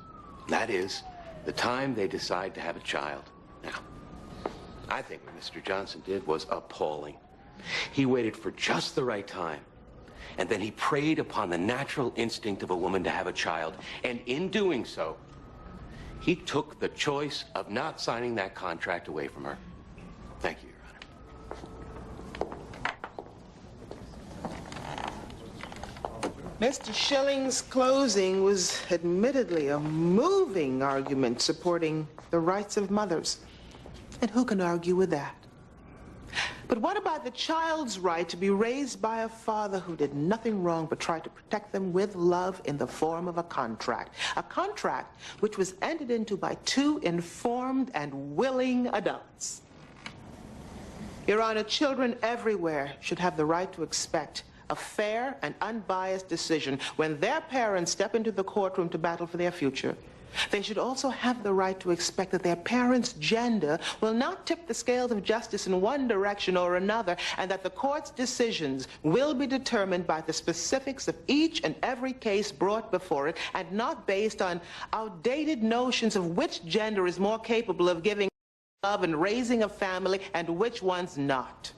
That is, the time they decide to have a child. Now, I think what Mr. Johnson did was appalling. He waited for just the right time, and then he preyed upon the natural instinct of a woman to have a child, and in doing so, he took the choice of not signing that contract away from her. Thank you, Your Honor. Mr. Schilling's closing was admittedly a moving argument supporting the rights of mothers. And who can argue with that? But what about the child's right to be raised by a father who did nothing wrong but tried to protect them with love in the form of a contract? A contract which was entered into by two informed and willing adults. Your Honor, children everywhere should have the right to expect a fair and unbiased decision when their parents step into the courtroom to battle for their future. They should also have the right to expect that their parents' gender will not tip the scales of justice in one direction or another, and that the court's decisions will be determined by the specifics of each and every case brought before it, and not based on outdated notions of which gender is more capable of giving love and raising a family and which one's not.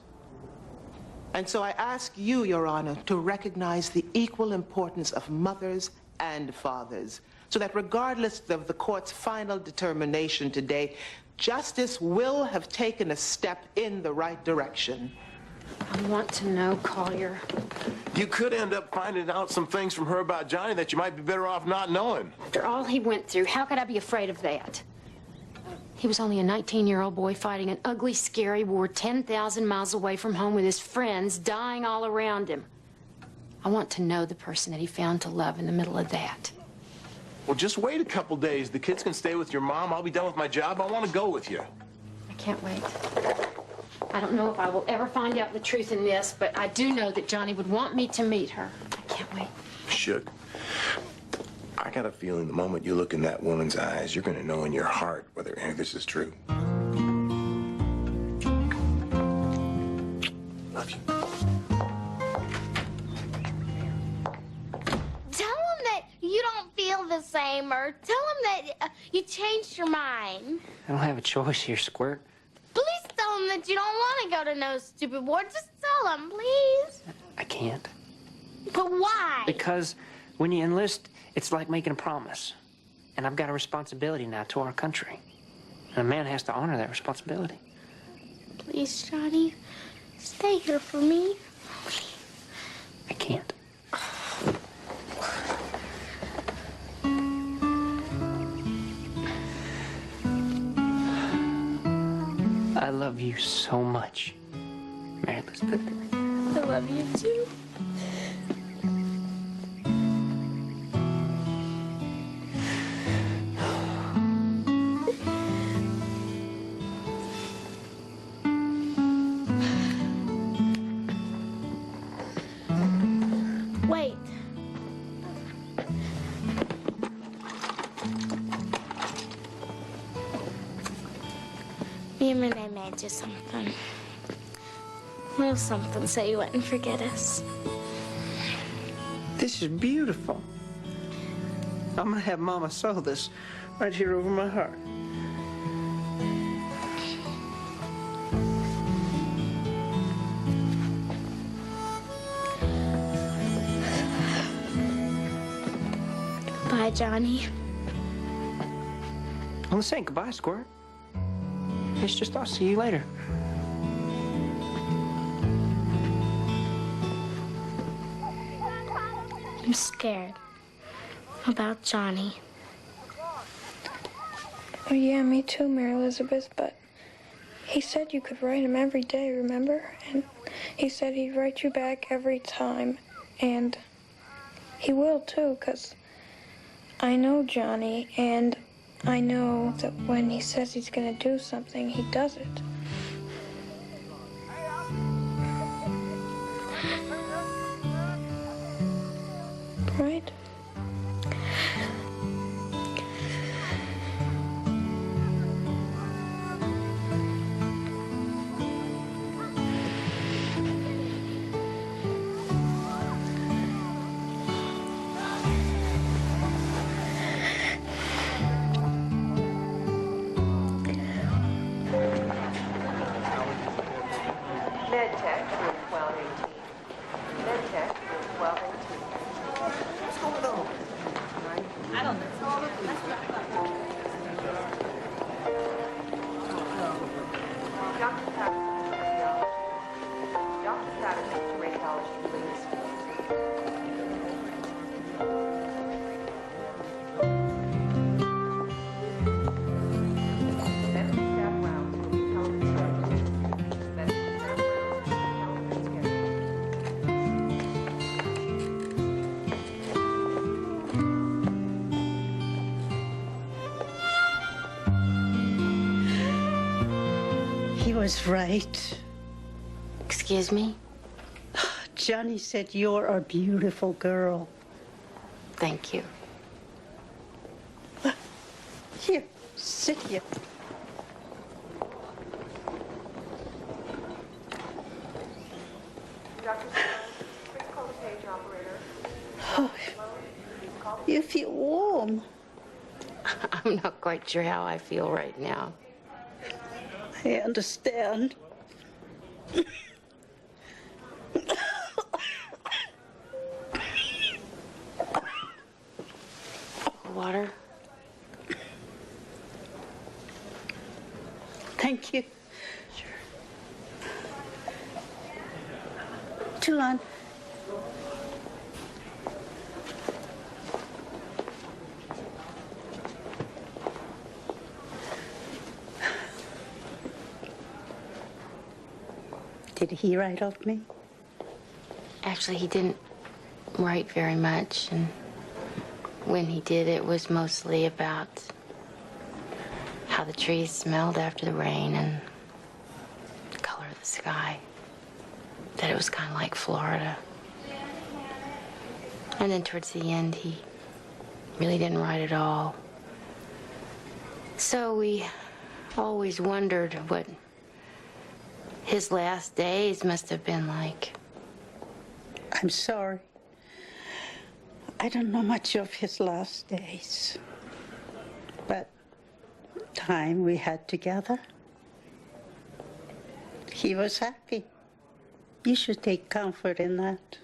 And so I ask you, Your Honor, to recognize the equal importance of mothers and fathers, so that regardless of the court's final determination today, justice will have taken a step in the right direction. I want to know, Collier. You could end up finding out some things from her about Johnny that you might be better off not knowing. After all he went through, how could I be afraid of that? He was only a 19-year-old boy fighting an ugly, scary war 10,000 miles away from home with his friends dying all around him. I want to know the person that he found to love in the middle of that. Well, just wait a couple days. The kids can stay with your mom. I'll be done with my job. I want to go with you. I can't wait. I don't know if I will ever find out the truth in this, but I do know that Johnny would want me to meet her. I can't wait. Should. I got a feeling the moment you look in that woman's eyes, you're going to know in your heart whether any of this is true. Love you. You don't feel the same, or tell him that you changed your mind. I don't have a choice here, Squirt. Please tell him that you don't want to go to no stupid war. Just tell him, please. I can't. But why? Because when you enlist, it's like making a promise. And I've got a responsibility now to our country. And a man has to honor that responsibility. Please, Johnny, stay here for me. I can't. I love you so much, Mary Elizabeth. I love you too. Wait. Me and Renee made you something. A little something so you wouldn't forget us. This is beautiful. I'm gonna have Mama sew this right here over my heart. Bye, Johnny. Well, this ain't goodbye, Squirt. It's just I'll see you later. I'm scared about Johnny. Oh, yeah, me too, Mary Elizabeth, but he said you could write him every day, remember? And he said he'd write you back every time, and he will, too, 'cause I know Johnny, and I know that when he says he's gonna do something, he does it. MedTech, room 1218. MedTech, room 1218. What's going on? I don't know. Dr. Patterson to radiology, please. Medical staff rounds will be held in schedule. Medical staff rounds will be held in schedule. He was right. Excuse me? Johnny said you're a beautiful girl. Thank you. Here, sit here. Dr. please call the page operator. Oh, you feel warm. I'm not quite sure how I feel right now. I understand. Water? Thank you. Toulon. Did he write of me? Actually, he didn't write very much, and when he did, it was mostly about how the trees smelled after the rain and the color of the sky. That it was kind of like Florida. And then towards the end, he really didn't write at all. So we always wondered what his last days must have been like. I'm sorry. I don't know much of his last days. But time we had together, he was happy. You should take comfort in that.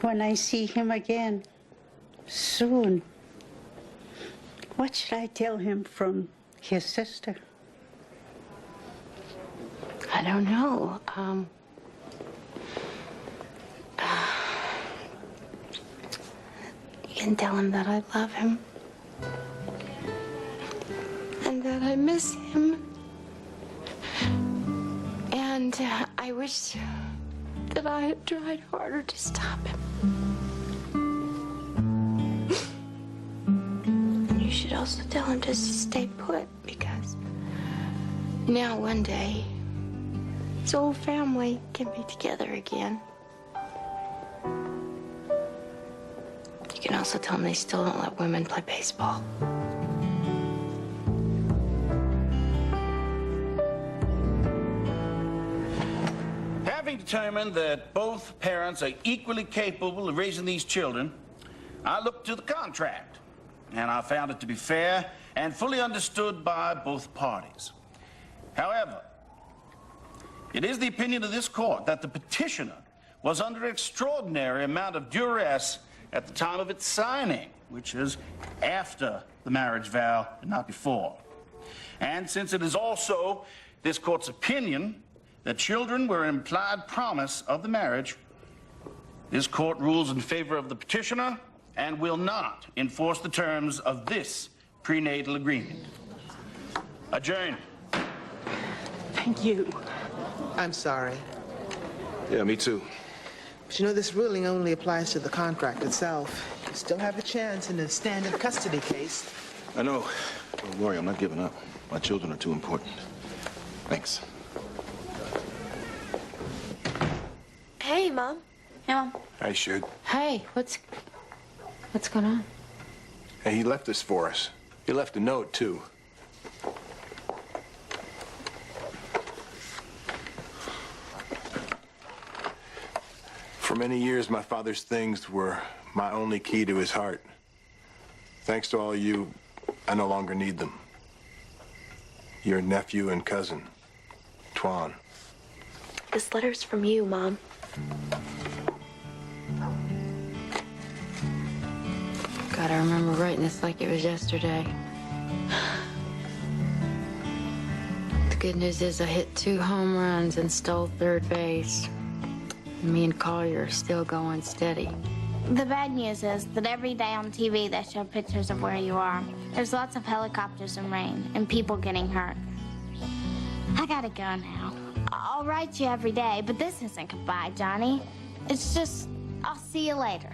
When I see him again, soon, what should I tell him from his sister? I don't know. You can tell him that I love him. And that I miss him. And I wish that I had tried harder to stop him. And you should also tell him just to stay put, because now one day his whole family can be together again. You can also tell them they still don't let women play baseball. Having determined that both parents are equally capable of raising these children, I looked to the contract, and I found it to be fair and fully understood by both parties. However, it is the opinion of this court that the petitioner was under an extraordinary amount of duress at the time of its signing, which is after the marriage vow and not before. And since it is also this court's opinion that children were an implied promise of the marriage, this court rules in favor of the petitioner and will not enforce the terms of this prenatal agreement. Adjourn. Thank you. I'm sorry. Yeah, me too. But you know, this ruling only applies to the contract itself. You still have a chance in a standard custody case. I know. Don't worry, I'm not giving up. My children are too important. Thanks. Hey, Mom. Hey, Mom. Hey, Shug. Hey, what's going on? Hey, he left this for us. He left a note, too. For many years, my father's things were my only key to his heart. Thanks to all of you, I no longer need them. Your nephew and cousin, Tuan. This letter's from you, Mom. God, I remember writing this like it was yesterday. The good news is I hit 2 home runs and stole third base. Me and Collier are still going steady. The bad news is that every day on TV they show pictures of where you are. There's lots of helicopters and rain and people getting hurt. I gotta go now. I'll write you every day, but this isn't goodbye, Johnny. It's just, I'll see you later.